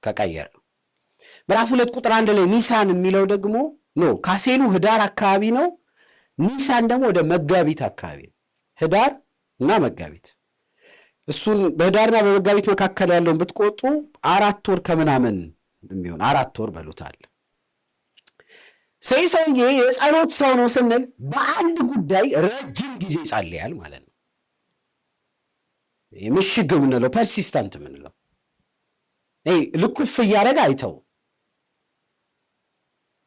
ከቀየር። ምዕራፍ 2 ቁጥር 1 ላይ ኒሳን የሚለው ደግሞ ካሴሉ ህዳር አካባቢ ነው። ኒሳን ደግሞ ወደ መጋቢት አካባቢ ነው። ህዳር እና መጋቢት። እሱን በህዳርና በመጋቢት መካከል ያለውን ብትቆጡ 4 ወር ከምናምን የሚሆን 4 ወር በሉታል። ሰውዬ የጸሎት ሰው ነው ስንል በአንድ ጉዳይ ረጅም ጊዜ ይጸልያል ማለት ነው። የምሽግ የምንለው ፐርሲስታንት የምንለው ልኩፍ እያደረገ አይተው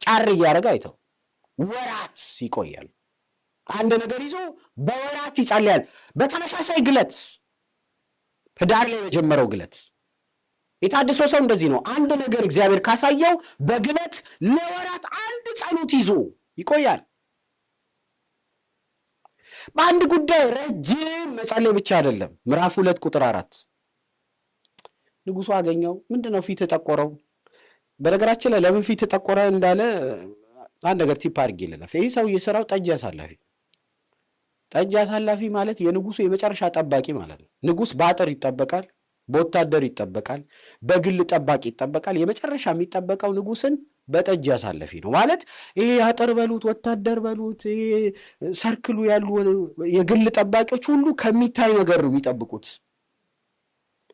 ጫር እያደረገ አይተው ወራት ይቆያል። አንድ ነገር ይዞ በወራት ይጸልያል። በተመሳሳይ ግለት ህዳር ላይ የጀመረው ግለት የታድሶ ሰው እንደዚህ ነው። አንድ ነገር እግዚአብሔር ካሳየው በግለት ለወራት አንድ ጸሎት ይዞ ይቆያል። በአንድ ጉዳይ ረጅም መጸለይ ብቻ አይደለም። ምዕራፍ 2 ቁጥር 4 ንጉሡ አገኘው። ምንድነው ፊት የጠቆረው? በነገራችን ላይ ለምን ፊት ተቆረ እንዳለ አንድ ነገር ቲፕ አድርጌ ልለፍ። ይህ ሰው የሰራው ጠጅ አሳላፊ። ጠጅ አሳላፊ ማለት የንጉሱ የመጨረሻ ጠባቂ ማለት ነው። ንጉስ በአጥር ይጠበቃል፣ በወታደር ይጠበቃል፣ በግል ጠባቂ ይጠበቃል። የመጨረሻ የሚጠበቀው ንጉስን በጠጅ አሳላፊ ነው ማለት ይሄ አጥር በሉት ወታደር በሉት ይሄ ሰርክሉ ያሉ የግል ጠባቂዎች ሁሉ ከሚታይ ነገር ነው የሚጠብቁት።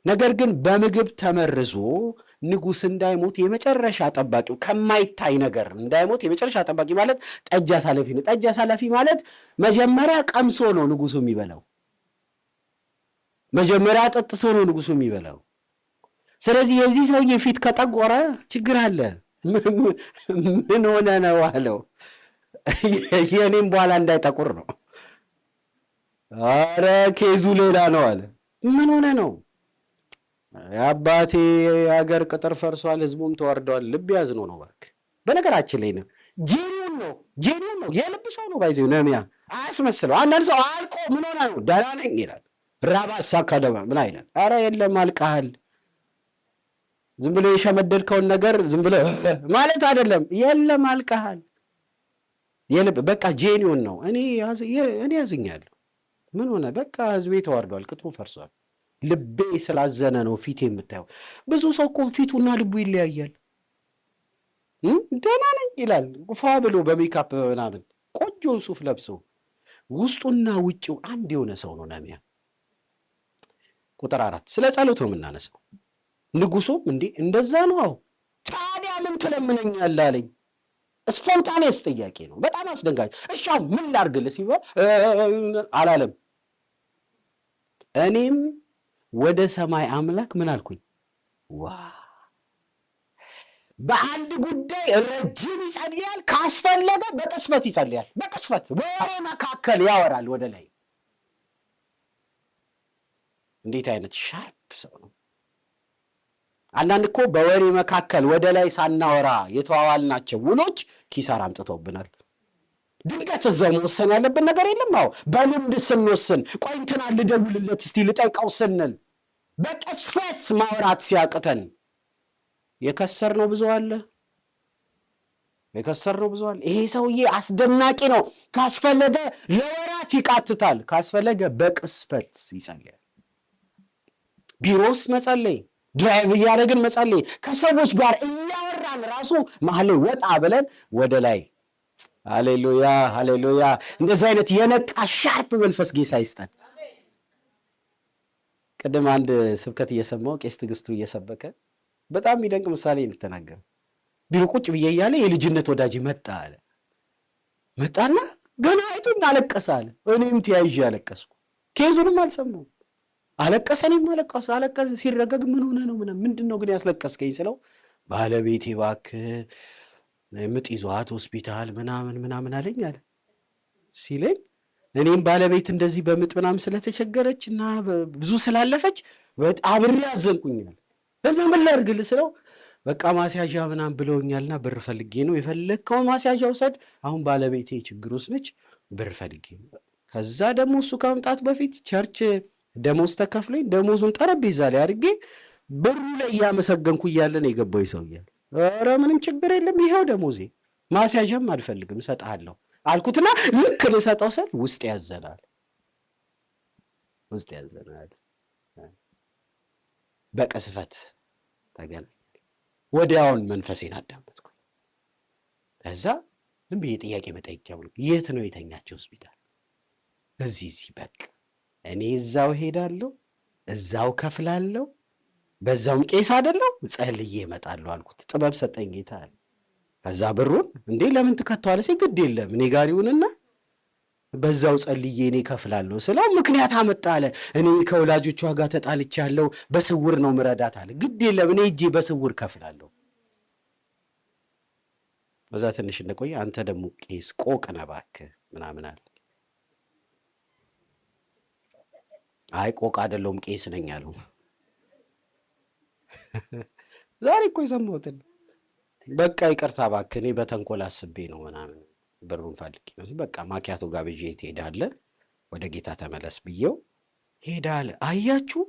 ነገር ግን በምግብ ተመርዞ ንጉስ እንዳይሞት የመጨረሻ ጠባቂው ከማይታይ ነገር እንዳይሞት የመጨረሻ ጠባቂ ማለት ጠጅ አሳላፊ ነው። ጠጅ አሳላፊ ማለት መጀመሪያ ቀምሶ ነው ንጉሱ የሚበላው፣ መጀመሪያ ጠጥቶ ነው ንጉሱ የሚበላው። ስለዚህ የዚህ ሰውዬ ፊት ከጠቆረ ችግር አለ። ምን ሆነ ነው አለው። የኔም በኋላ እንዳይጠቁር ነው። አረ ኬዙ ሌላ ነው አለ። ምን ሆነ ነው? የአባቴ ሀገር ቅጥር ፈርሷል፣ ህዝቡም ተዋርደዋል። ልብ ያዝኖ ነው እባክህ። በነገራችን ላይ ነው ጄኒውን ነው የልብ ሰው ነው። ባይዘው ነሚያ አያስመስለው። አንዳንድ ሰው አልቆ ምን ሆነ ነው ደህና ነኝ ይላል። ራባሳ ካደማ ምን አይላል? አረ የለም አልቀሃል። ዝም ብሎ የሸመደድከውን ነገር ዝም ብሎ ማለት አይደለም። የለም አልቀሃል። የልብ በቃ ጄኒውን ነው። እኔ ያዝኛለሁ። ምን ሆነ? በቃ ህዝቤ ተዋርዷል፣ ቅጥሩ ፈርሷል። ልቤ ስላዘነ ነው ፊት የምታየው። ብዙ ሰው እኮ ፊቱና ልቡ ይለያያል። ደህና ነኝ ይላል ፏ ብሎ በሜካፕ ምናምን ቆንጆ ሱፍ ለብሶ፣ ውስጡና ውጭው አንድ የሆነ ሰው ነው ነሚያ። ቁጥር 4 ስለ ጸሎት ነው የምናነሳው። ንጉሱም እንዴ እንደዛ ነው፣ ታዲያ ምን ትለምነኛለህ አለኝ። ስፖንታኔስ ጥያቄ ነው፣ በጣም አስደንጋጭ። እሺ ምን ላድርግልህ ሲባል አላለም። እኔም ወደ ሰማይ አምላክ ምን አልኩኝ? ዋ በአንድ ጉዳይ ረጅም ይጸልያል፣ ካስፈለገ በቅስፈት ይጸልያል። በቅስፈት በወሬ መካከል ያወራል ወደ ላይ። እንዴት አይነት ሻርፕ ሰው ነው! አንዳንድ እኮ በወሬ መካከል ወደ ላይ ሳናወራ የተዋዋልናቸው ውሎች ኪሳራ አምጥተውብናል። ድንገት እዛው መወሰን ያለብን ነገር የለም። አዎ በልምድ ስንወስን ቆይ እንትና ልደውልለት እስቲ ልጠይቀው ስንል በቅስፈት ማውራት ሲያቅተን የከሰርነው ብዙ አለ። ይሄ ሰውዬ አስደናቂ ነው። ካስፈለገ ለወራት ይቃትታል፣ ካስፈለገ በቅስፈት ይጸልያል። ቢሮስ መጸለይ፣ ድራይቭ እያደረግን መጸለይ፣ ከሰዎች ጋር እያወራን ራሱ መሀል ላይ ወጣ ብለን ወደ ላይ። ሃሌሉያ ሃሌሉያ። እንደዚህ አይነት የነቃ ሻርፕ መንፈስ ጌታ ይስጠን። ቅድም አንድ ስብከት እየሰማው ቄስ ትዕግስቱ እየሰበከ በጣም የሚደንቅ ምሳሌ እንተናገር። ቢሮ ቁጭ ብዬ እያለ የልጅነት ወዳጅ መጣ አለ። መጣና ገና አይቶኝ አለቀሰ አለ። እኔም ተያይዤ አለቀስኩ። ኬዙንም አልሰማሁም። አለቀሰ፣ እኔም አለቀሰ። ሲረጋግ ምን ሆነ ነው ምንድን ነው ግን ያስለቀስከኝ ስለው ባለቤቴ እባክህ ምጥ ይዟት ሆስፒታል ምናምን አለኝ አለ። ሲለኝ እኔም ባለቤት እንደዚህ በምጥ ምናምን ስለተቸገረች እና ብዙ ስላለፈች አብሬ አዘንኩኛል። እና ምን ላድርግልህ ስለው በቃ ማስያዣ ምናምን ብለውኛልና ብር ፈልጌ ነው። የፈለግከውን ማስያዣ ውሰድ፣ አሁን ባለቤቴ ችግር ውስጥ ነች፣ ብር ፈልጌ ነው። ከዛ ደግሞ እሱ ከመምጣት በፊት ቸርች ደሞዝ ተከፍሎኝ ደሞዙን ጠረጴዛ ላይ አድርጌ ብሩ ላይ እያመሰገንኩ እያለ ነው የገባው ሰው እያለ። ኧረ ምንም ችግር የለም ይኸው ደሞዜ፣ ማስያዣም አልፈልግም እሰጥሃለሁ አልኩትና ልክ ልሰጠው ስል ውስጥ ያዘናል። በቅስፈት ተገናኘን። ወዲያውን መንፈሴን አዳመጥኩ። ከዛ ዝም ብዬ ጥያቄ መጠየቅ ጀመርኩ። የት ነው የተኛቸው ሆስፒታል? እዚህ በቃ እኔ እዛው ሄዳለሁ፣ እዛው ከፍላለሁ፣ በዛውም ቄስ አይደለሁ፣ ጸልዬ እመጣለሁ አልኩት። ጥበብ ሰጠኝ ጌታ አለ። ከዛ ብሩን እንዴ ለምን ትከተዋለህ? ግድ የለም እኔ ጋር ይሁንና በዛው ጸልዬ እኔ ከፍላለሁ ስለው ምክንያት አመጣ አለ። እኔ ከወላጆቿ ጋር ተጣልቻለሁ፣ በስውር ነው ምረዳት አለ። ግድ የለም እኔ እጄ በስውር ከፍላለሁ። በዛ ትንሽ እንደቆየ አንተ ደግሞ ቄስ ቆቅ ነህ እባክህ ምናምን አለ። አይ ቆቅ አይደለሁም ቄስ ነኝ አለው። ዛሬ እኮ የሰማሁትን በቃ ይቅርታ እባክህ እኔ በተንኮል አስቤ ነው ምናምን ብሩን ፈልጌ ነው። በቃ ማኪያቶ ጋብዤ ትሄዳለህ፣ ወደ ጌታ ተመለስ ብዬው ሄዳለ። አያችሁ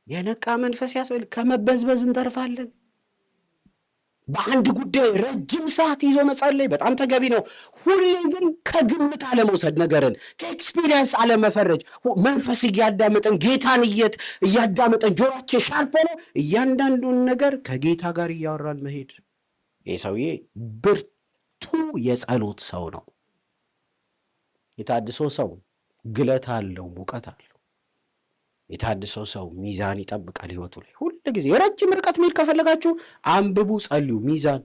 የነቃ መንፈስ ያስበል። ከመበዝበዝ እንተርፋለን። በአንድ ጉዳይ ረጅም ሰዓት ይዞ መጸለይ በጣም ተገቢ ነው። ሁሌ ግን ከግምት አለመውሰድ፣ ነገርን ከኤክስፒሪየንስ አለመፈረጅ፣ መንፈስ እያዳመጠን ጌታን እያዳመጠን ጆሮአችን ሻርፕ ሆኖ እያንዳንዱን ነገር ከጌታ ጋር እያወራን መሄድ። ይህ ሰውዬ ብርቱ የጸሎት ሰው ነው። የታድሶ ሰው ግለት አለው፣ ሙቀት አለው። የታድሶ ሰው ሚዛን ይጠብቃል ህይወቱ ላይ። ሁሉ ጊዜ የረጅም ርቀት መሄድ ከፈለጋችሁ አንብቡ፣ ጸልዩ፣ ሚዛን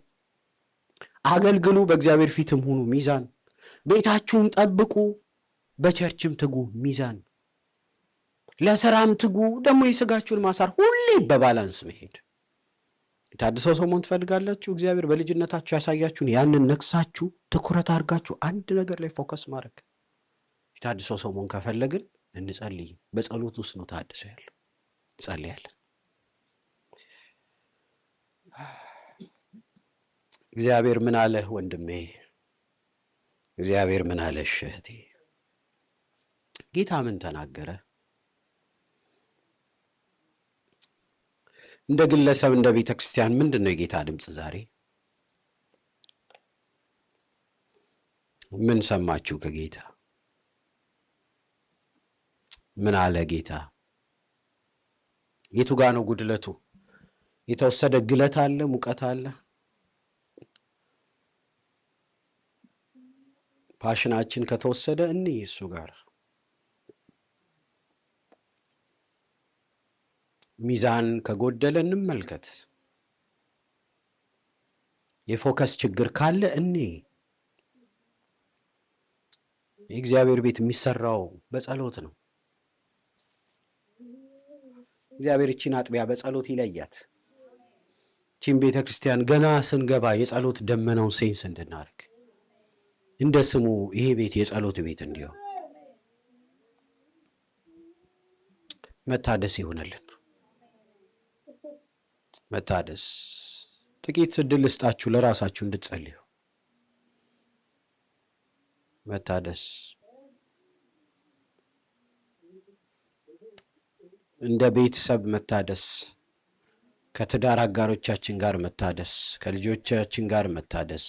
አገልግሉ፣ በእግዚአብሔር ፊትም ሁኑ፣ ሚዛን ቤታችሁን ጠብቁ፣ በቸርችም ትጉ፣ ሚዛን ለስራም ትጉ፣ ደግሞ የስጋችሁን ማሳር፣ ሁሌ በባላንስ መሄድ። የታድሶ ሰው መሆን ትፈልጋላችሁ? እግዚአብሔር በልጅነታችሁ ያሳያችሁን ያንን ነክሳችሁ ትኩረት አድርጋችሁ አንድ ነገር ላይ ፎከስ ማድረግ። የታድሶ ሰው መሆን ከፈለግን እንጸልይ። በጸሎት ውስጥ ነው ታድሶ ያለው። እንጸልያለን። እግዚአብሔር ምን አለ ወንድሜ? እግዚአብሔር ምን አለሽ እህቴ? ጌታ ምን ተናገረ? እንደ ግለሰብ፣ እንደ ቤተ ክርስቲያን ምንድን ነው የጌታ ድምፅ ዛሬ? ምን ሰማችሁ ከጌታ? ምን አለ ጌታ? የቱ ጋ ነው ጉድለቱ? የተወሰደ ግለት አለ፣ ሙቀት አለ። ፓሽናችን ከተወሰደ እሱ ጋር ሚዛን ከጎደለ እንመልከት። የፎከስ ችግር ካለ የእግዚአብሔር ቤት የሚሰራው በጸሎት ነው። እግዚአብሔር እቺን አጥቢያ በጸሎት ይለያት። እቺን ቤተ ክርስቲያን ገና ስንገባ የጸሎት ደመናውን ሴንስ እንድናርግ፣ እንደ ስሙ ይሄ ቤት የጸሎት ቤት እንዲሆን መታደስ ይሆነልን። መታደስ። ጥቂት እድል ልስጣችሁ ለራሳችሁ እንድትጸልዩ። መታደስ፣ እንደ ቤተሰብ መታደስ፣ ከትዳር አጋሮቻችን ጋር መታደስ፣ ከልጆቻችን ጋር መታደስ።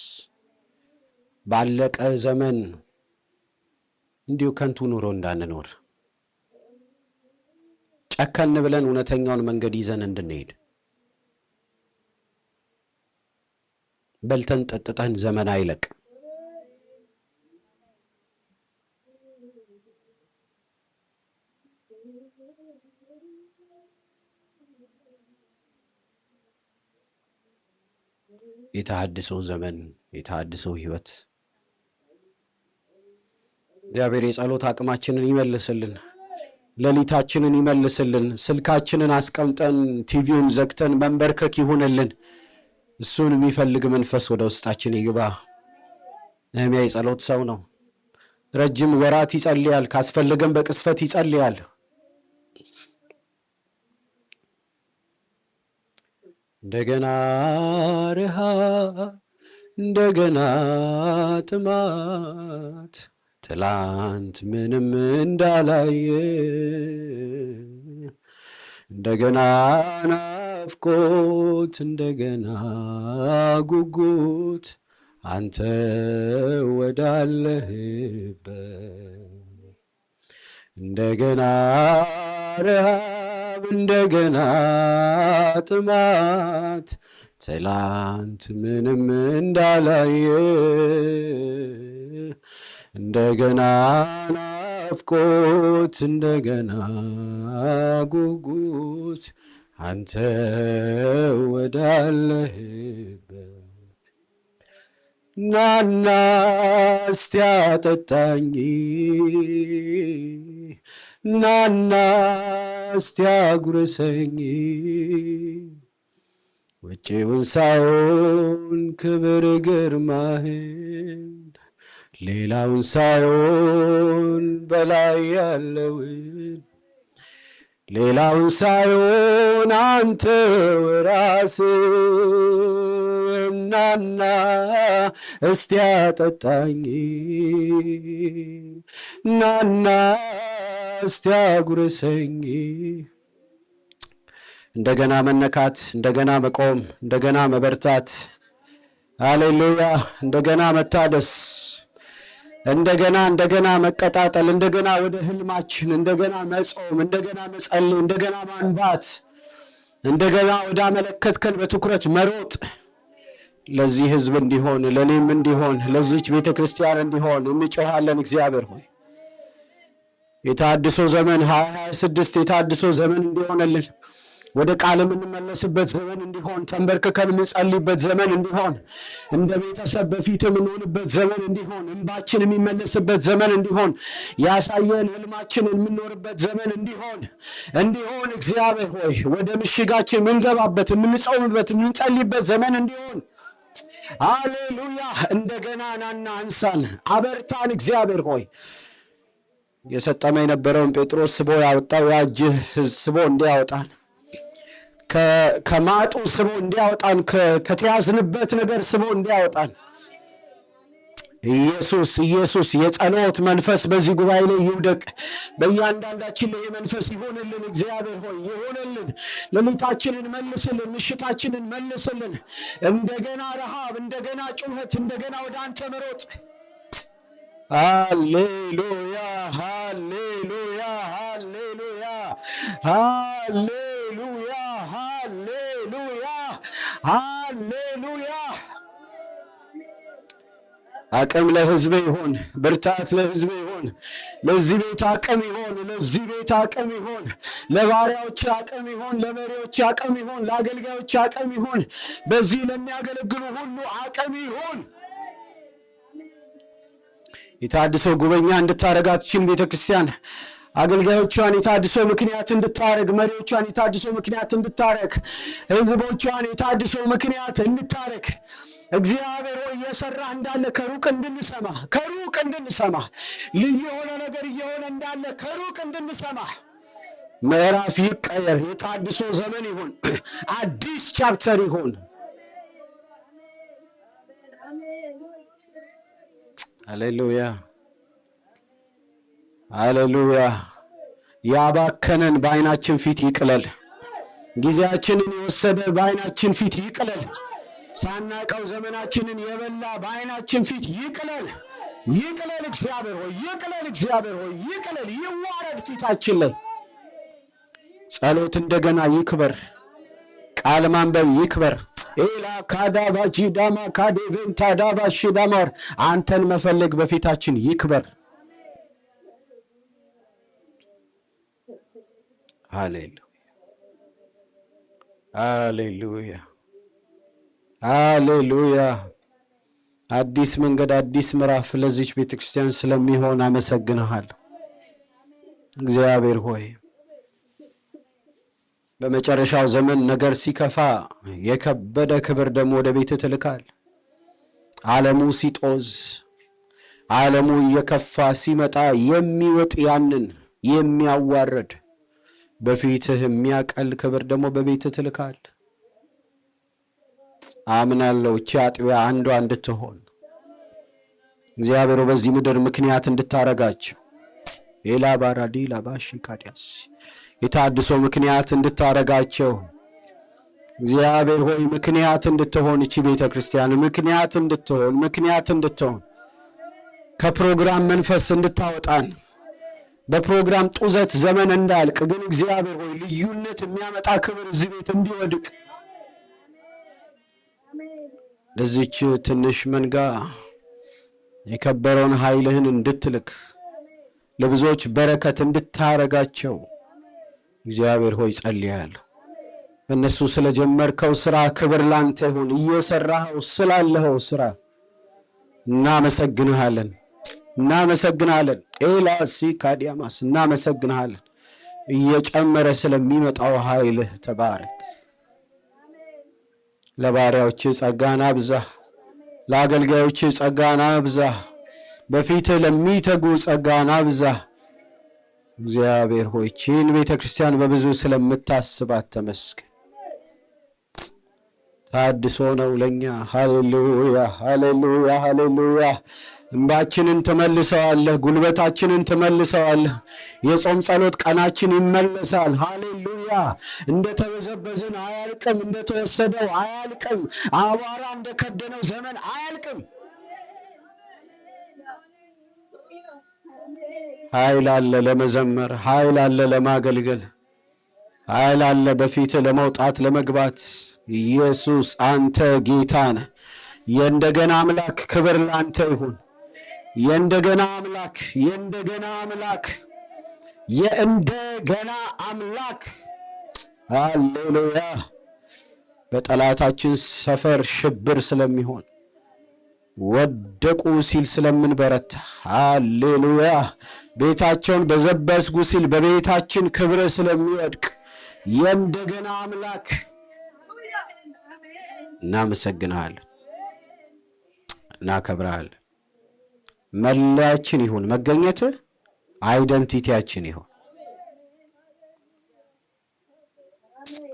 ባለቀ ዘመን እንዲሁ ከንቱ ኑሮ እንዳንኖር ጨከን ብለን እውነተኛውን መንገድ ይዘን እንድንሄድ። በልተን ጠጥተን ዘመን አይለቅ። የተሐድሶ ዘመን፣ የተሐድሶ ህይወት። እግዚአብሔር የጸሎት አቅማችንን ይመልስልን፣ ሌሊታችንን ይመልስልን። ስልካችንን አስቀምጠን ቲቪውን ዘግተን መንበርከክ ይሁንልን። እሱን የሚፈልግ መንፈስ ወደ ውስጣችን ይግባ። ነህምያ የጸሎት ሰው ነው። ረጅም ወራት ይጸልያል፣ ካስፈለገም በቅስፈት ይጸልያል። እንደገና ረሃብ፣ እንደገና ጥማት፣ ትላንት ምንም እንዳላየ፣ እንደገና ናፍቆት፣ እንደገና ጉጉት አንተ ወዳለህበት፣ እንደገና ረሃብ፣ እንደገና ጥማት፣ ትላንት ምንም እንዳላየ፣ እንደገና ናፍቆት፣ እንደገና ጉጉት አንተ ወዳለህበት፣ ናና እስቲ አጠጣኝ፣ ናና እስቲ አጉርሰኝ፣ ውጪውን ሳይሆን ክብር ግርማህን፣ ሌላውን ሳይሆን በላይ ያለውን፣ ሌላውን ሳይሆን አንተ ራስህ፣ ናና እስቲ አጠጣኝ፣ ናና እስቲ አጉርሰኝ። እንደገና መነካት፣ እንደገና መቆም፣ እንደገና መበርታት፣ ሃሌሉያ። እንደገና መታደስ፣ እንደገና መቀጣጠል፣ እንደገና ወደ ህልማችን፣ እንደገና መጾም፣ እንደገና መጸለይ፣ እንደገና ማንባት፣ እንደገና ወደ አመለከትከን በትኩረት መሮጥ ለዚህ ህዝብ እንዲሆን፣ ለኔም እንዲሆን፣ ለዚህች ቤተክርስቲያን እንዲሆን እንጮሃለን። እግዚአብሔር ሆይ የታድሶ ዘመን 2026 የታድሶ ዘመን እንዲሆንልን፣ ወደ ቃል የምንመለስበት ዘመን እንዲሆን፣ ተንበርክከን የምንጸልይበት ዘመን እንዲሆን፣ እንደ ቤተሰብ በፊት የምንሆንበት ዘመን እንዲሆን፣ እንባችን የሚመለስበት ዘመን እንዲሆን፣ ያሳየን ህልማችንን የምንኖርበት ዘመን እንዲሆን እግዚአብሔር ሆይ ወደ ምሽጋችን የምንገባበት፣ የምንጾምበት፣ የምንጸልይበት ዘመን እንዲሆን ሃሌሉያ። እንደገና ናና አንሳን፣ አበርታን። እግዚአብሔር ሆይ የሰጠመ የነበረውን ጴጥሮስ ስቦ ያወጣው ያ እጅህ ስቦ እንዲያወጣን፣ ከማጡ ስቦ እንዲያወጣን፣ ከተያዝንበት ነገር ስቦ እንዲያወጣን ኢየሱስ የጸሎት መንፈስ በዚህ ጉባኤ ላይ ይውደቅ። በእያንዳንዳችን ላይ መንፈስ ይሆንልን። እግዚአብሔር ሆይ ይሆንልን። ሌሊታችንን መልስልን፣ ምሽታችንን መልስልን። እንደገና ረሃብ፣ እንደገና ጩኸት፣ እንደገና ወደ አንተ መሮጥ። ሃሌሉያ ሃሌሉያ ሃሌሉያ ሃሌሉያ ሃሌሉያ ሃሌሉያ። አቅም ለህዝብ ይሆን፣ ብርታት ለህዝብ ይሆን። ለዚህ ቤት አቅም ይሆን፣ ለዚህ ቤት አቅም ይሆን። ለባሪያዎች አቅም ይሆን፣ ለመሪዎች አቅም ይሆን፣ ለአገልጋዮች አቅም ይሆን። በዚህ ለሚያገለግሉ ሁሉ አቅም ይሆን። የታድሶ ጉበኛ እንድታረጋትችን ቤተክርስቲያን አገልጋዮቿን የታድሶ ምክንያት እንድታረግ፣ መሪዎቿን የታድሶ ምክንያት እንድታረግ፣ ህዝቦቿን የታድሶ ምክንያት እንድታረግ እግዚአብሔር ሆይ እየሰራ እንዳለ ከሩቅ እንድንሰማ ልዩ የሆነ ነገር እየሆነ እንዳለ ከሩቅ እንድንሰማ ምዕራፍ ይቀየር። የታድሶ ዘመን ይሁን፣ አዲስ ቻፕተር ይሁን። ሃሌሉያ ሃሌሉያ። ያባከነን በዓይናችን ፊት ይቅለል። ጊዜያችንን የወሰደ በዓይናችን ፊት ይቅለል። ሳናቀው ዘመናችንን የበላ በዓይናችን ፊት ይቅለል። እግዚአብሔር ሆይ ይቅለል። ይዋረድ ፊታችን ላይ። ጸሎት እንደገና ይክበር። ቃል ማንበብ ይክበር። ኤላ ካዳቫጂ ዳማ ካዴቬንታ ዳቫሺ ዳማር አንተን መፈለግ በፊታችን ይክበር። ሃሌሉያ ሃሌሉያ ሃሌሉያ። አዲስ መንገድ፣ አዲስ ምዕራፍ ለዚች ቤተክርስቲያን ስለሚሆን አመሰግንሃለሁ እግዚአብሔር ሆይ። በመጨረሻው ዘመን ነገር ሲከፋ የከበደ ክብር ደግሞ ወደ ቤት ትልካል። ዓለሙ ሲጦዝ፣ ዓለሙ እየከፋ ሲመጣ የሚወጥ ያንን የሚያዋርድ በፊትህ የሚያቀል ክብር ደግሞ በቤት ትልካል። አምናለሁ እቺ አጥቢያ አንዷ እንድትሆን እግዚአብሔር በዚህ ምድር ምክንያት እንድታረጋቸው ኤላ ባራዲ ላባሺ ካዲያስ የታድሶ ምክንያት እንድታረጋቸው እግዚአብሔር ሆይ ምክንያት እንድትሆን እቺ ቤተክርስቲያን ምክንያት እንድትሆን ከፕሮግራም መንፈስ እንድታወጣን በፕሮግራም ጡዘት ዘመን እንዳልቅ ግን እግዚአብሔር ሆይ ልዩነት የሚያመጣ ክብር እዚህ ቤት እንዲወድቅ ለዚች ትንሽ መንጋ የከበረውን ኃይልህን እንድትልክ ለብዙዎች በረከት እንድታረጋቸው እግዚአብሔር ሆይ ጸልያለሁ። በእነሱ ስለጀመርከው ስራ ክብር ላንተ ይሁን። እየሰራኸው ስላለኸው ስራ እናመሰግንሃለን። ኤላሲ ካዲያማስ እናመሰግንሃለን። እየጨመረ ስለሚመጣው ኃይልህ ተባረክ። ለባሪያዎች ጸጋና አብዛ፣ ለአገልጋዮች ጸጋና አብዛ፣ በፊትህ ለሚተጉ ጸጋና አብዛ። እግዚአብሔር ሆይ ቺን ቤተክርስቲያን በብዙ ስለምታስባት ተመስገን። ታድሶ ነው ለኛ። ሃሌሉያ ሃሌሉያ ሃሌሉያ። እንባችንን ትመልሰዋለህ፣ ጉልበታችንን ትመልሰዋለህ። የጾም ጸሎት ቀናችን ይመለሳል። ሃሌሉያ። እንደተበዘበዝን አያልቅም፣ እንደተወሰደው አያልቅም፣ አቧራ እንደከደነው ዘመን አያልቅም። ኃይል አለ ለመዘመር፣ ኃይል አለ ለማገልገል፣ ኃይል አለ በፊት ለመውጣት ለመግባት። ኢየሱስ አንተ ጌታ ነህ። የእንደገና አምላክ ክብር ላንተ ይሁን። የእንደገና አምላክ የእንደገና አምላክ የእንደገና አምላክ ሃሌሉያ። በጠላታችን ሰፈር ሽብር ስለሚሆን ወደቁ ሲል ስለምንበረታ ሃሌሉያ። ቤታቸውን በዘበዝጉ ሲል በቤታችን ክብር ስለሚወድቅ የእንደገና አምላክ እናመሰግንሃለን፣ እናከብርሃለን። መለያችን ይሁን መገኘትህ፣ አይደንቲቲያችን ይሁን።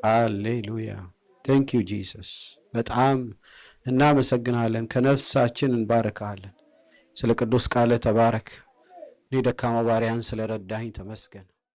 ሃሌሉያ። ቴንክ ዩ ጂሰስ። በጣም እናመሰግንሃለን። ከነፍሳችን እንባረካለን። ስለ ቅዱስ ቃል ተባረክ። እኔ ደካማ ባሪያን ስለረዳኸኝ ተመስገን።